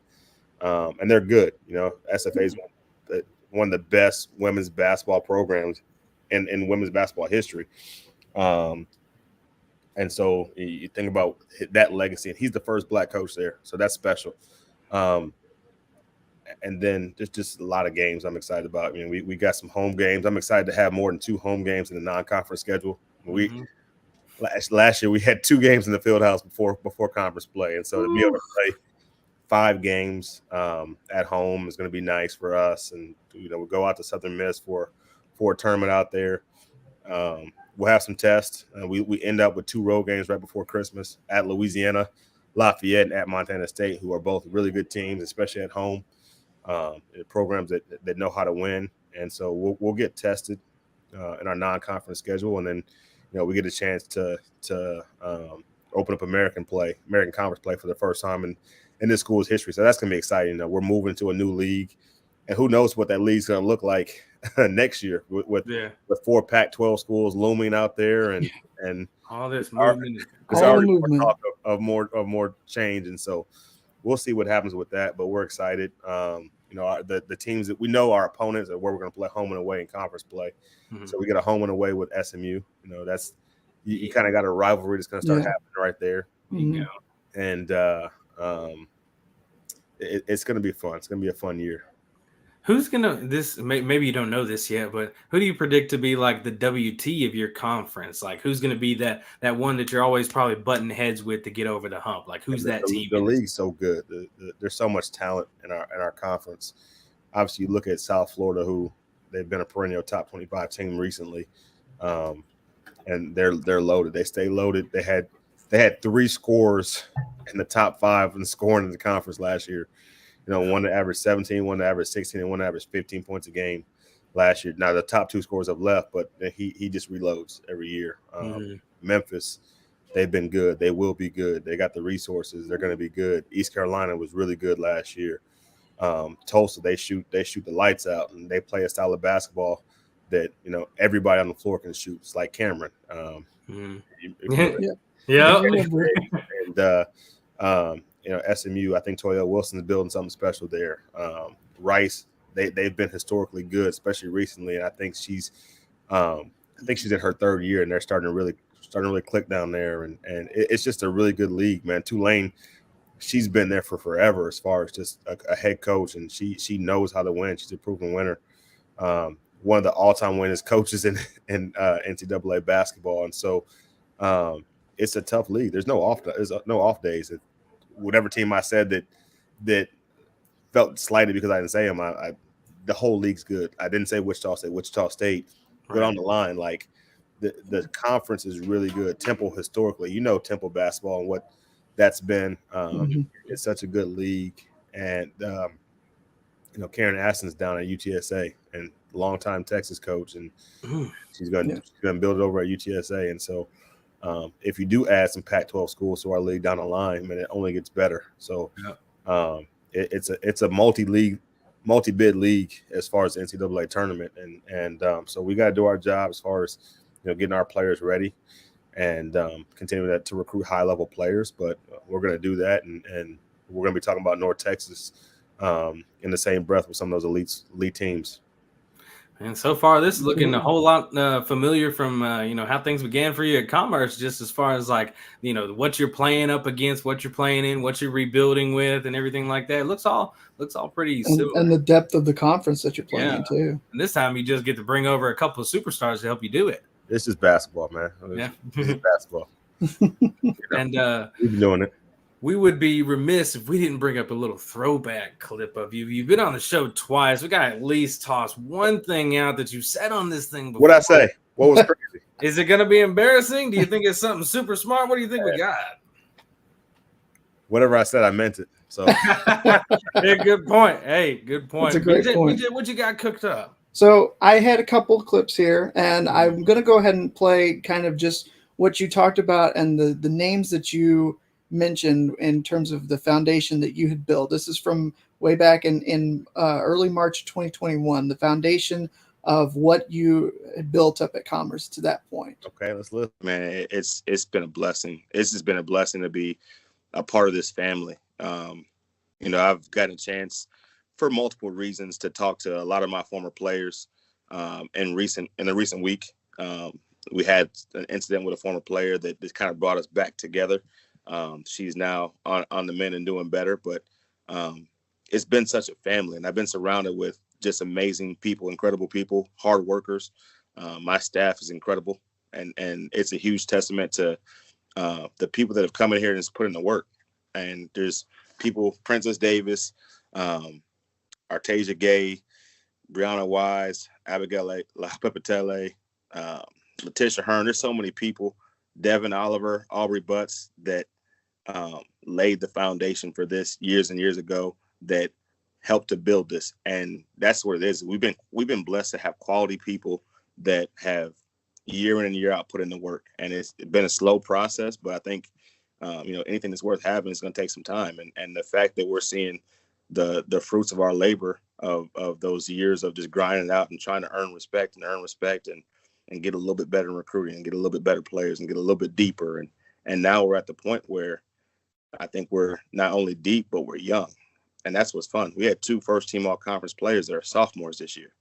And they're good. SFA is one of the best women's basketball programs in women's basketball history. And so you think about that legacy, and he's the first Black coach there, so that's special. And then just a lot of games I'm excited about. We got some home games. I'm excited to have more than 2 home games in the non-conference schedule. Last year we had 2 games in the field house before conference play, and so to be able to play 5 games at home is going to be nice for us. And we'll go out to Southern Miss for a tournament out there. We'll have some tests. We end up with 2 road games right before Christmas at Louisiana Lafayette, and at Montana State, who are both really good teams, especially at home. Programs that know how to win, and so we'll get tested in our non-conference schedule, and then we get a chance to open up American conference play for the first time in this school's history. So that's gonna be exciting. We're moving to a new league, and who knows what that league's gonna look like next year with 4 Pac-12 schools looming out there, and all this movement. It's already more talk of more change, and so we'll see what happens with that, but we're excited. The teams that we know our opponents and where we're going to play home and away in conference play. Mm-hmm. So we get a home and away with SMU. That's you kind of got a rivalry that's going to start happening right there. Mm-hmm. And it's going to be fun. It's going to be a fun year. Who's maybe you don't know this yet, but who do you predict to be like the WT of your conference? Like, who's going to be that one that you're always probably butting heads with to get over the hump? Like, who's that team? The league's so good. There's so much talent in our conference. Obviously, you look at South Florida, who they've been a perennial top 25 team recently, and they're loaded. They stay loaded. They had 3 scorers in the top 5 in scoring in the conference last year. One that averaged 17, one that averaged 16, and one that averaged 15 points a game last year. Now, the top 2 scorers have left, but he just reloads every year. Memphis, they've been good. They will be good. They got the resources. They're going to be good. East Carolina was really good last year. Tulsa, they shoot the lights out, and they play a style of basketball that, everybody on the floor can shoot. It's like Cameron. SMU, I think Toya Wilson's building something special there. Rice, they've been historically good, especially recently, and I think she's in her 3rd year, and they're starting to really click down there, and it's just a really good league, man. Tulane, she's been there for forever as far as just a head coach, and she knows how to win. She's a proven winner. One of the all-time winners coaches in NCAA basketball, and so it's a tough league. There's no off days. Whatever team I said that felt slighted because I didn't say them, the whole league's good. I didn't say Wichita State. Wichita State, right on the line. Like the conference is really good. Temple historically, Temple basketball and what that's been. It's such a good league, and Karen Aston's down at UTSA and longtime Texas coach, and she's going to build it over at UTSA, and so. If you do add some Pac-12 schools to our league down the line, it only gets better. So it's a multi-bid league as far as the NCAA tournament, and so we got to do our job as far as getting our players ready and continuing to recruit high-level players. But we're going to do that, and we're going to be talking about North Texas in the same breath with some of those elite teams. And so far, this is looking a whole lot familiar from, how things began for you at Commerce, just as far as like, what you're playing up against, what you're playing in, what you're rebuilding with, and everything like that. It looks all pretty similar. And the depth of the conference that you're playing in, too. And this time, you just get to bring over a couple of superstars to help you do it. It's just basketball, man. It's basketball. And we've been doing it. We would be remiss if we didn't bring up a little throwback clip of you. You've been on the show twice. We got to at least toss one thing out that you said on this thing before. What'd I say? What was crazy? Is it going to be embarrassing? Do you think it's something super smart? What do you think we got? Whatever I said, I meant it. So, hey, good point. That's a great point. What you got cooked up? So I had a couple of clips here, and I'm going to go ahead and play kind of just what you talked about and the names that you mentioned in terms of the foundation that you had built. This is from way back in early March 2021. The foundation of what you had built up at Commerce to that point. Okay, let's look. Man, it's been a blessing. It's just been a blessing to be a part of this family. I've gotten a chance for multiple reasons to talk to a lot of my former players. In the recent week, we had an incident with a former player that just kind of brought us back together. She's now on the mend and doing better, but it's been such a family, and I've been surrounded with just amazing people, incredible people, hard workers. My staff is incredible, and it's a huge testament to the people that have come in here and just put in the work. And there's people, Princess Davis, Artasia Gay, Brianna Wise, Abigail Lapepatele, Letitia Hearn. There's so many people, Devin Oliver, Aubrey Butts, that laid the foundation for this years and years ago, that helped to build this. And that's what it is. We've been blessed to have quality people that have year in and year out put in the work. And it's been a slow process, but I think anything that's worth having is going to take some time. And the fact that we're seeing the fruits of our labor of those years of just grinding out and trying to earn respect and get a little bit better in recruiting and get a little bit better players and get a little bit deeper. And now we're at the point where I think we're not only deep, but we're young. And that's what's fun. We had 2 first-team all-conference players that are sophomores this year.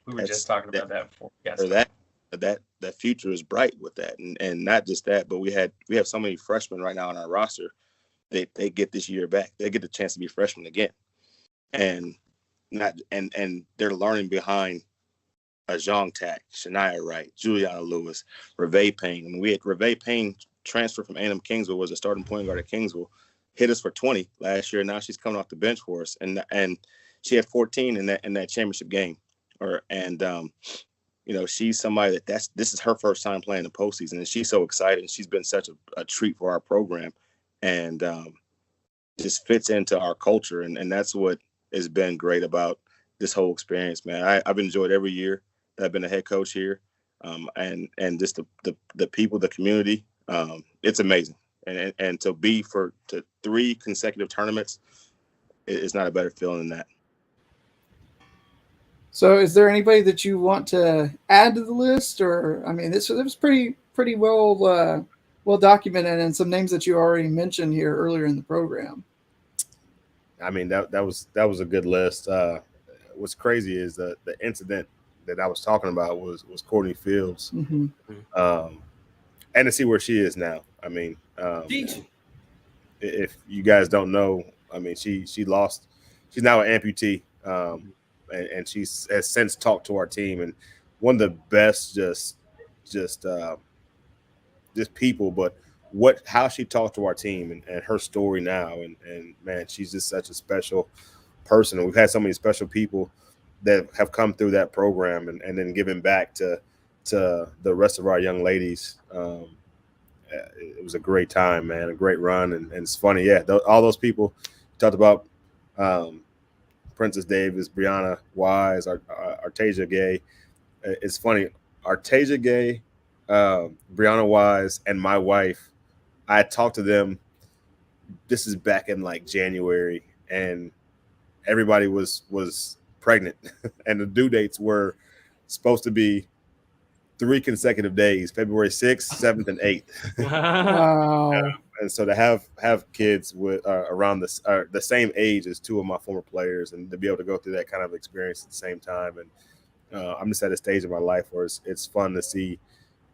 We were just talking about that before. Yes. So that future is bright with that. And not just that, but we have so many freshmen right now on our roster. They get this year back. They get the chance to be freshmen again. And they're learning behind Ajong Tak, Shania Wright, Juliana Lewis, Reve Payne. I mean, we had Reve Payne transfer from A&M Kingsville, was a starting point guard at Kingsville, hit us for 20 last year. Now she's coming off the bench for us, and she had 14 in that championship game. She's somebody this is her first time playing the postseason, and she's so excited. And she's been such a treat for our program, and just fits into our culture, and that's what has been great about this whole experience, man. I've enjoyed every year that I've been a head coach here, and just the people, the community. It's amazing. And to be to 3 consecutive tournaments is not a better feeling than that. So is there anybody that you want to add to the list? Or, I mean, it was pretty well documented, and some names that you already mentioned here earlier in the program. I mean, that was a good list. What's crazy is the incident that I was talking about was Courtney Fields. Mm-hmm. And to see where she is now. I mean, if you guys don't know, I mean, she lost. She's now an amputee, and she has since talked to our team. And one of the best, just people, but how she talked to our team and her story now. And man, she's just such a special person. And we've had so many special people that have come through that program and then given back to the rest of our young ladies. It was a great time, man, a great run. And it's funny. Yeah. All those people talked about, Princess Davis, Brianna Wise, Artasia Gay. It's funny. Artasia Gay, Brianna Wise, and my wife, I talked to them. This is back in like January, and everybody was pregnant, and the due dates were supposed to be 3 consecutive days: February 6th, 7th, and 8th. Wow! And so to have kids with around the same age as 2 of my former players, and to be able to go through that kind of experience at the same time, and I'm just at a stage of my life where it's fun to see.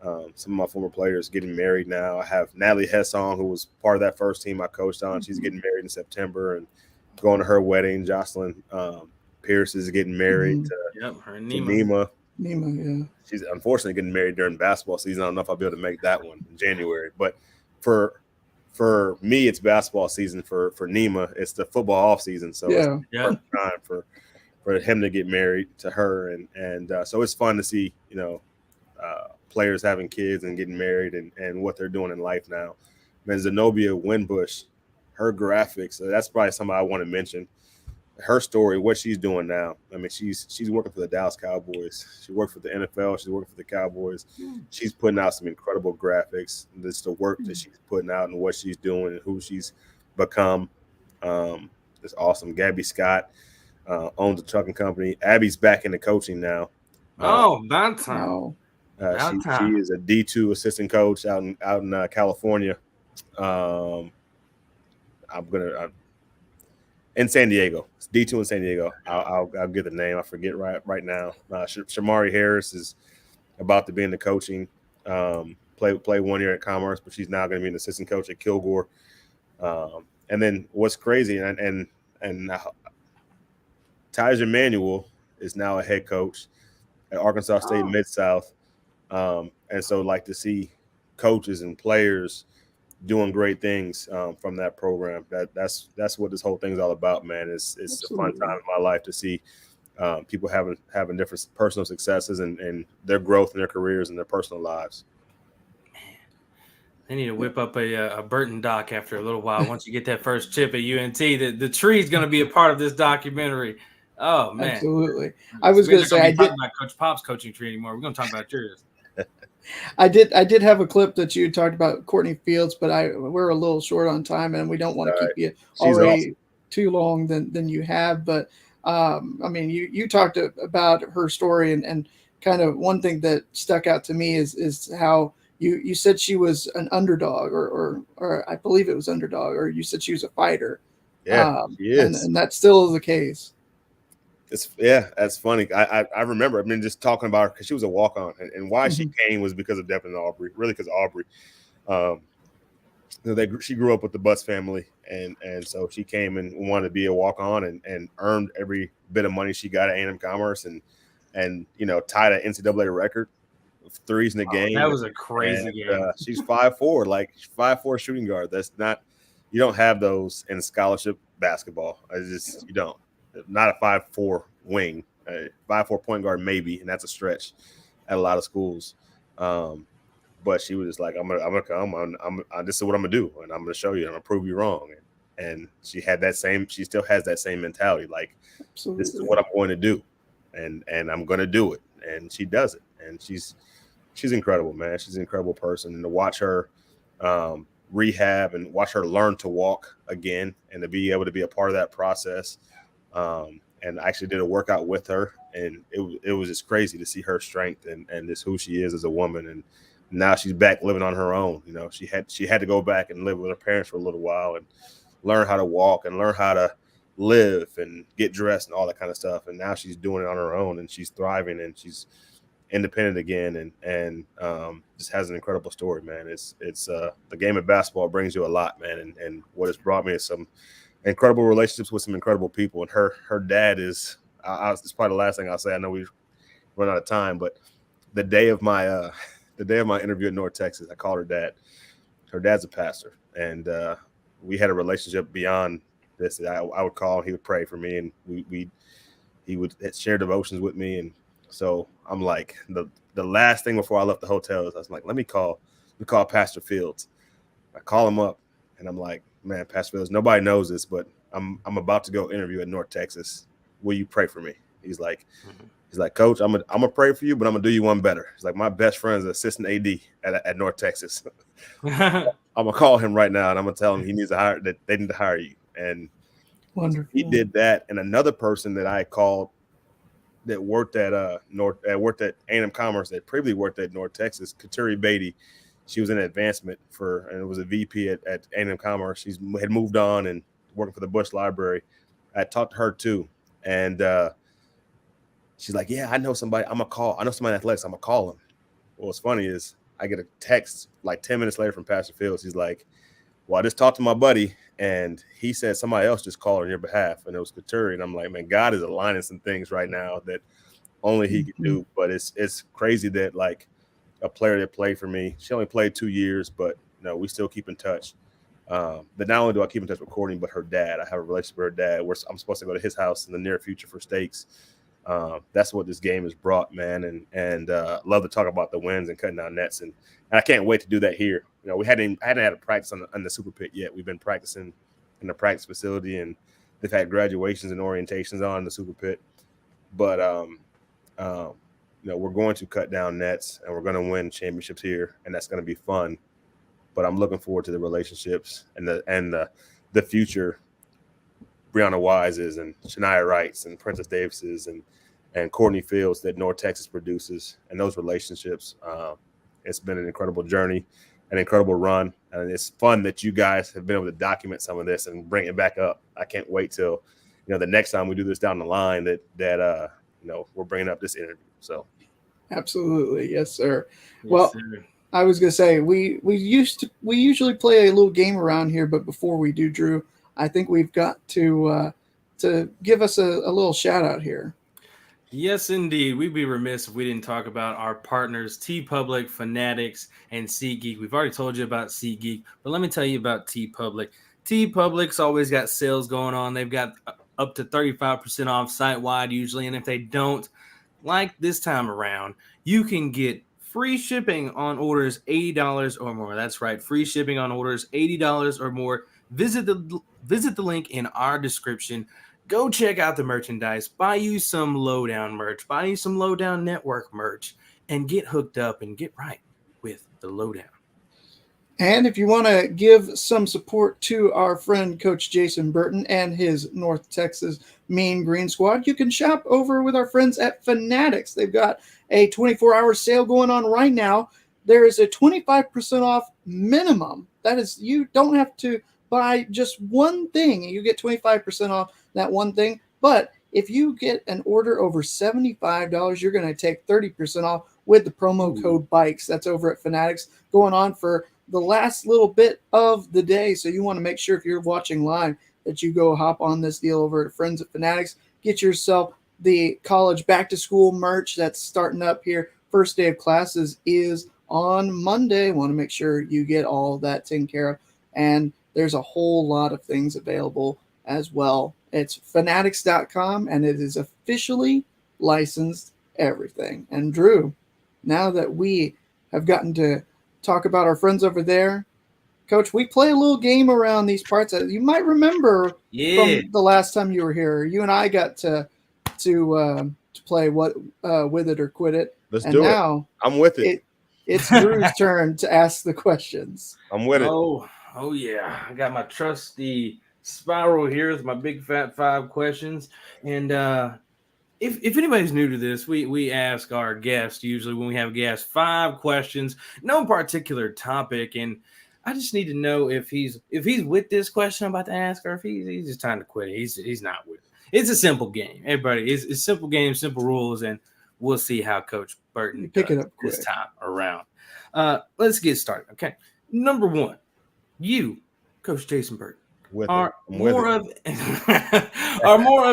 Some of my former players getting married now. I have Natalie Hessong, who was part of that first team I coached on. She's getting married in September and going to her wedding. Jocelyn Pierce is getting married to Nima. Nima, yeah. She's unfortunately getting married during basketball season. I don't know if I'll be able to make that one in January. But for me, it's basketball season. For Nima, it's the football off season. So it's the perfect time for him to get married to her. And so it's fun to see, players having kids and getting married and what they're doing in life now. Man, Zenobia Winbush, her graphics, that's probably something I want to mention. Her story, what she's doing now. I mean, she's working for the Dallas Cowboys. She worked for the NFL. She's working for the Cowboys. She's putting out some incredible graphics. Just the work that she's putting out and what she's doing and who she's become. It's awesome. Gabby Scott, owns a trucking company. Abby's back into coaching now. About time. She is a D2 assistant coach out in California. In San Diego. It's D2 in San Diego. I'll get the name. I forget right now. Shamari Harris is about to be in the coaching. Play 1 year at Commerce, but she's now going to be an assistant coach at Kilgore. And then what's crazy and Tyler Manuel is now a head coach at Arkansas State Mid-South. And so like to see coaches and players doing great things from that program. That's what this whole thing's all about, man. It's a fun time in my life to see people having different personal successes and their growth in their careers and their personal lives. They need to whip up a Burton doc after a little while. Once you get that first chip at UNT, the tree is going to be a part of this documentary. Oh man, absolutely. I was going to say I did about Coach Pop's coaching tree anymore. We're going to talk about yours. I did have a clip that you talked about Courtney Fields, but we're a little short on time and we don't want to keep you already too long than you have. But I mean, you talked about her story and kind of one thing that stuck out to me is how you said she was an underdog or I believe it was underdog, or you said she was a fighter. Yeah, she is. And that still is the case. That's funny. I remember, just talking about her because she was a walk-on, and why she came was because of Denton and Aubrey, really because Aubrey. She grew up with the Butts family, and so she came and wanted to be a walk-on and earned every bit of money she got at A&M-Commerce and tied an NCAA record of threes in the game. That was a crazy game. She's 5'4", like 5'4" shooting guard. That's not, you don't have those in scholarship basketball. You don't. Not a 5'4" wing, a 5'4" point guard maybe, and that's a stretch at a lot of schools. But she was just like, I'm gonna come. This is what I'm gonna do, and I'm gonna show you. I'm gonna prove you wrong. And she had that same. She still has that same mentality. Like, absolutely. This is what I'm going to do, and I'm gonna do it. And she does it. And she's incredible, man. She's an incredible person. And to watch her rehab and watch her learn to walk again, and to be able to be a part of that process. And I actually did a workout with her, and it was just crazy to see her strength and just who she is as a woman. And now she's back living on her own. She had to go back and live with her parents for a little while and learn how to walk and learn how to live and get dressed and all that kind of stuff. And now she's doing it on her own, and she's thriving, and she's independent again, and just has an incredible story, man. It's the game of basketball brings you a lot, man. And what it's brought me is some incredible relationships with some incredible people. And her dad is, it's probably the last thing I'll say. I know we've run out of time, but the day of my interview in North Texas, I called her dad. Her dad's a pastor, and we had a relationship beyond this. I would call, and he would pray for me, and he would share devotions with me. And so I'm like, the last thing before I left the hotel is I was like, let me call Pastor Fields. I call him up, and I'm like, man, Pastor Fields, nobody knows this, but I'm about to go interview at North Texas. Will you pray for me? He's like, Coach, I'm gonna pray for you, but I'm gonna do you one better. He's like, my best friend's an assistant AD at North Texas. I'm gonna call him right now, and I'm gonna tell him that they need to hire you. And wonderful. He did that. And another person that I called that worked at A&M-Commerce that previously worked at North Texas, Katuri Beatty. She was in advancement and it was a VP at A&M-Commerce. She had moved on and working for the Bush Library. I talked to her too. And she's like, yeah, I know somebody. I know somebody in athletics. I'm going to call him. Well, what's funny is I get a text like 10 minutes later from Pastor Fields. He's like, well, I just talked to my buddy, and he said somebody else just called on your behalf, and it was Katuri. And I'm like, man, God is aligning some things right now that only he can do. But it's crazy that, like, a player that played for me, she only played 2 years, but we still keep in touch. But not only do I keep in touch with Courtney, but her dad. I have a relationship with her dad where I'm supposed to go to his house in the near future for steaks. That's what this game has brought, man. And love to talk about the wins and cutting down nets. And I can't wait to do that here. We hadn't had a practice on the Super Pit yet. We've been practicing in the practice facility, and they've had graduations and orientations on the Super Pit. But we're going to cut down nets, and we're going to win championships here, and that's going to be fun. But I'm looking forward to the relationships and the future Brianna Wise's and Shania Wright's and Princess Davis's and Courtney Fields that North Texas produces, and those relationships. It's been an incredible journey, an incredible run, and it's fun that you guys have been able to document some of this and bring it back up. I can't wait till the next time we do this down the line that we're bringing up this interview. So, absolutely, yes, sir. Yes, Well, sir. I was gonna say we usually play a little game around here, but before we do, Drew, I think we've got to give us a little shout out here. Yes, indeed. We'd be remiss if we didn't talk about our partners, TeePublic, Fanatics, and SeatGeek. We've already told you about SeatGeek, but let me tell you about TeePublic. TeePublic's always got sales going on. They've got up to 35% off site-wide usually, and if they don't, like this time around, you can get free shipping on orders $80 or more. That's right, free shipping on orders $80 or more. Visit the link in our description. Go check out the merchandise, buy you some Lowdown merch, buy you some Lowdown Network merch, and get hooked up and get right with the Lowdown. And if you want to give some support to our friend Coach Jason Burton and his North Texas Mean Green Squad, you can shop over with our friends at Fanatics. They've got a 24-hour sale going on right now. There is a 25% off minimum. That is, you don't have to buy just one thing. You get 25% off that one thing. But if you get an order over $75, you're going to take 30% off with the promo code BIKES. That's over at Fanatics, going on for the last little bit of the day. So you want to make sure if you're watching live that you go hop on this deal over at Friends at Fanatics. Get yourself the college back to school merch that's starting up here. First day of classes is on Monday. Want to make sure you get all that taken care of. And there's a whole lot of things available as well. It's fanatics.com, and it is officially licensed everything. And Drew, now that we have gotten to talk about our friends over there, Coach, we play a little game around these parts that you might remember from the last time you were here. You and I got to play what with it or quit it. Let's do it. I'm with it. It's Drew's turn to ask the questions. I'm with it. Oh yeah, I got my trusty spiral here with my big fat 5 questions. And if anybody's new to this, we ask our guests usually when we have guests 5 questions, no particular topic, and I just need to know if he's with this question I'm about to ask, or if he's just trying to quit it. He's not with it. It's a simple game, everybody. It's simple game, simple rules, and we'll see how Coach Burton pick it up this time around. Let's get started. Okay, number 1, you, Coach Jason Burton, are more of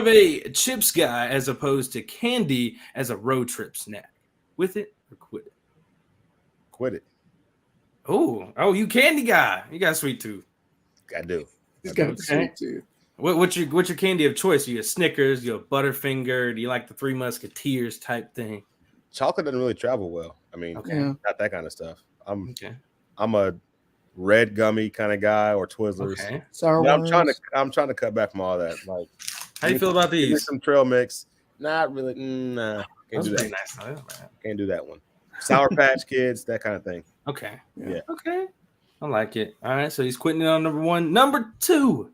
a chips guy as opposed to candy as a road trip snack. With it or quit it? Quit it. Oh, you candy guy. You got a sweet tooth. I do. He's got a sweet tooth. What's your candy of choice? Are you a Snickers? You a Butterfinger? Do you like the Three Musketeers type thing? Chocolate doesn't really travel well. I mean, not that kind of stuff. I'm a red gummy kind of guy, or Twizzlers. Okay. Sour I'm trying to cut back from all that. Like, how you feel about these? Some trail mix. Not really. Nah, can't do that. Nice. Can't do that one. Sour Patch Kids, that kind of thing. Okay. Yeah. Okay. I like it. All right. So he's quitting it on number 1. Number 2.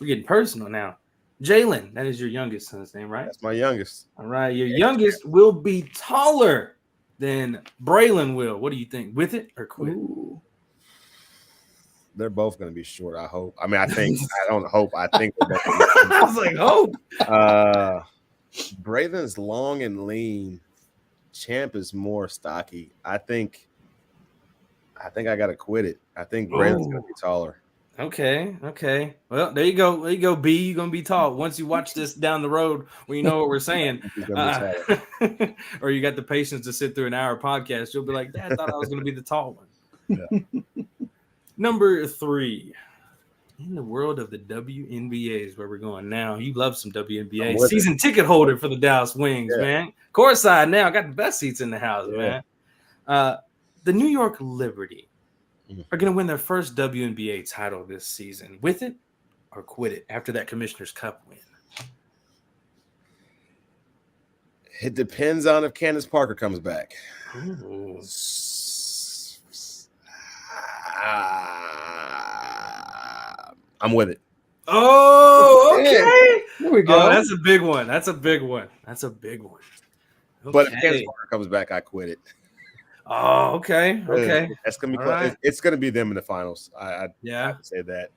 We're getting personal now. Jalen, that is your youngest son's name, right? That's my youngest. All right. Your youngest will be taller than Braylon will. What do you think? With it or quit? Ooh. They're both going to be short, I hope. I mean, I think. I don't hope. I think they're both I was like, hope. Braylon's long and lean. Champ is more stocky. I think I got to quit it. I think Braylon's going to be taller. Okay. Well, there you go, B. You're going to be tall. Once you watch this down the road where you know what we're saying. Or you got the patience to sit through an hour podcast, you'll be like, Dad, I thought I was going to be the tall one. Yeah. Number 3. In the world of the WNBA is where we're going now. You love some WNBA. Season ticket holder for the Dallas Wings, man. Courtside now. Got the best seats in the house, man. The New York Liberty are going to win their first WNBA title this season. With it or quit it after that Commissioner's Cup win? It depends on if Candace Parker comes back. Ooh. I'm with it. Oh, Okay. There we go. Oh, that's a big one. That's a big one. But if Okay. Candace Parker comes back, I quit it. Oh, okay. Okay. That's gonna be All close. right. It's gonna be them in the finals. I Yeah. have to say that.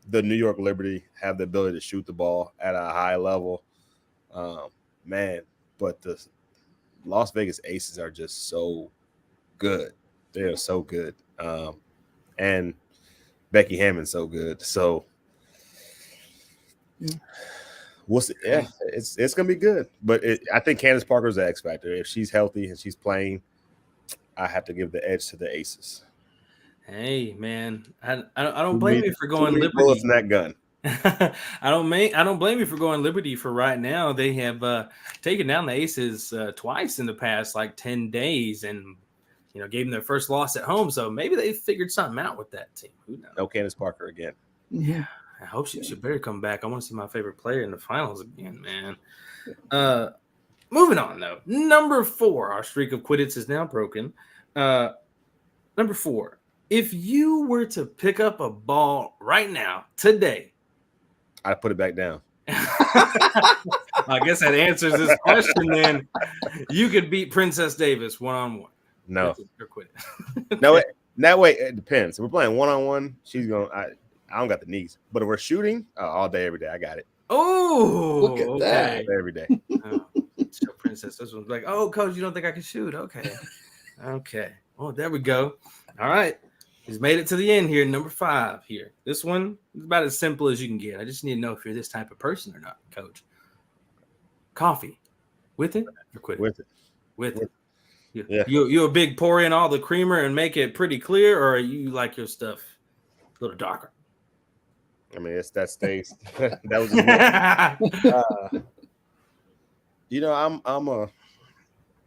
The New York Liberty have the ability to shoot the ball at a high level, man. But the Las Vegas Aces are just so good. They are so good, and Becky Hammond's so good. So we'll see. Yeah, it's gonna be good. But I think Candace Parker's the X factor. If she's healthy and she's playing, I have to give the edge to the Aces. Hey, man, I don't blame you for going Liberty. Liberty. Bullets in that gun. I don't blame you for going Liberty for right now. They have taken down the Aces twice in the past 10 days, and gave them their first loss at home. So maybe they figured something out with that team. Who knows? No Candace Parker again. Yeah, I hope she better come back. I want to see my favorite player in the finals again, man. Moving on though, number 4, our streak of quittits is now broken. Number 4, if you were to pick up a ball right now, today, I'd put it back down. I guess that answers this question. Then you could beat Princess Davis one-on-one. No, or quit. No. That way it depends. If we're playing one-on-one, she's going. I don't got the knees, but if we're shooting all day, every day, I got it. Oh, look at that every day. Oh, so Princess, this one's like, oh, coach, you don't think I can shoot? Okay. Oh, there we go. All right. He's made it to the end here. Number 5 here. This one is about as simple as you can get. I just need to know if you're this type of person or not, coach. Coffee. With it or quit it? With it. Yeah. You a big pour in all the creamer and make it pretty clear, or you like your stuff a little darker? I mean, that stays. That was just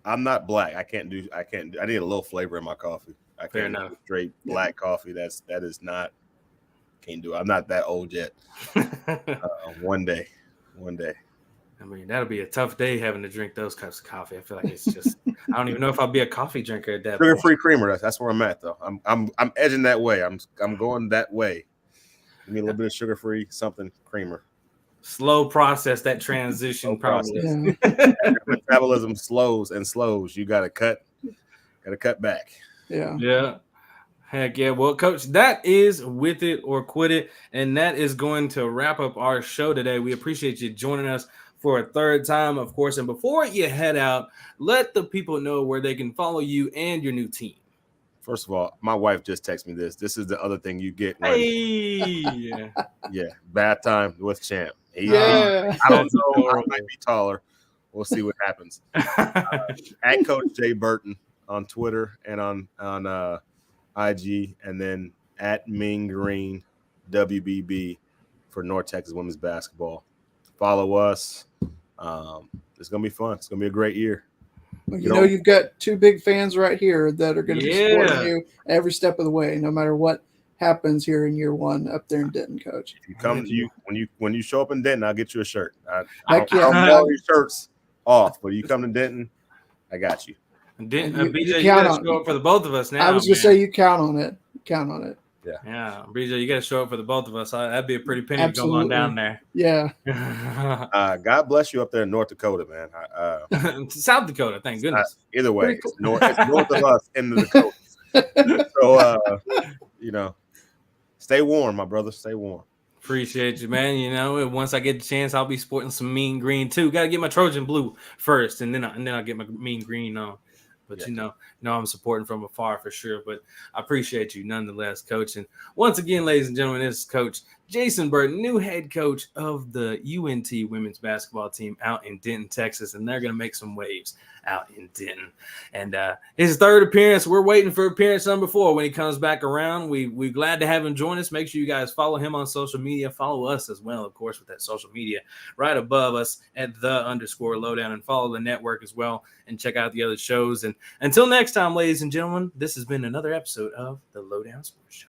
I'm not black. I need a little flavor in my coffee. I Fair can't enough. do straight black coffee. That is not. Can't do it. I'm not that old yet. One day. I mean, that'll be a tough day having to drink those cups of coffee. I feel like it's just I don't even know if I'll be a coffee drinker at that point. Sugar-free creamer. That's where I'm at though. I'm edging that way. I'm going that way. Give me a little bit of sugar-free something creamer. Slow process, that transition probably. Metabolism slows. You gotta cut back. Yeah. Heck yeah. Well, coach, that is with it or quit it. And that is going to wrap up our show today. We appreciate you joining us for a third time, of course. And before you head out, let the people know where they can follow you and your new team. First of all, my wife just texted me this. This is the other thing you get. Hey. Yeah. Bath time with Champ. Yeah. I don't know. I might be taller. We'll see what happens. At Coach J Burton on Twitter and on IG, and then at Mean Green WBB for North Texas women's basketball. Follow us. It's gonna be fun. It's gonna be a great year. Well, you've got 2 big fans right here that are going to be supporting you every step of the way, no matter what happens here in year 1 up there in Denton, Coach. If you come, when you show up in Denton, I'll get you a shirt. I Heck don't all your shirts off, but you come to Denton, I got you. BJ, you got to show up for the both of us now. I was going to say you count on it. Count on it. Yeah, BJ, you got to show up for the both of us. That'd be a pretty penny to go on down there. Yeah. God bless you up there in North Dakota, man. South Dakota, thank goodness. Either way, it's north of us in the Dakotas. So, stay warm, my brother. Stay warm. Appreciate you, man. Once I get the chance, I'll be sporting some mean green too. Got to get my Trojan blue first, and then I'll get my mean green on. But I'm supporting from afar for sure. But I appreciate you nonetheless, Coach. And once again, ladies and gentlemen, this is Coach Jason Burton, new head coach of the UNT women's basketball team out in Denton, Texas. And they're going to make some waves out in Denton. And his third appearance, we're waiting for appearance number 4 when he comes back around. We're glad to have him join us. Make sure you guys follow him on social media. Follow us as well, of course, with that social media right above us at _lowdown, and follow the network as well and check out the other shows. And until next time, ladies and gentlemen, this has been another episode of the Lowdown Sports Show.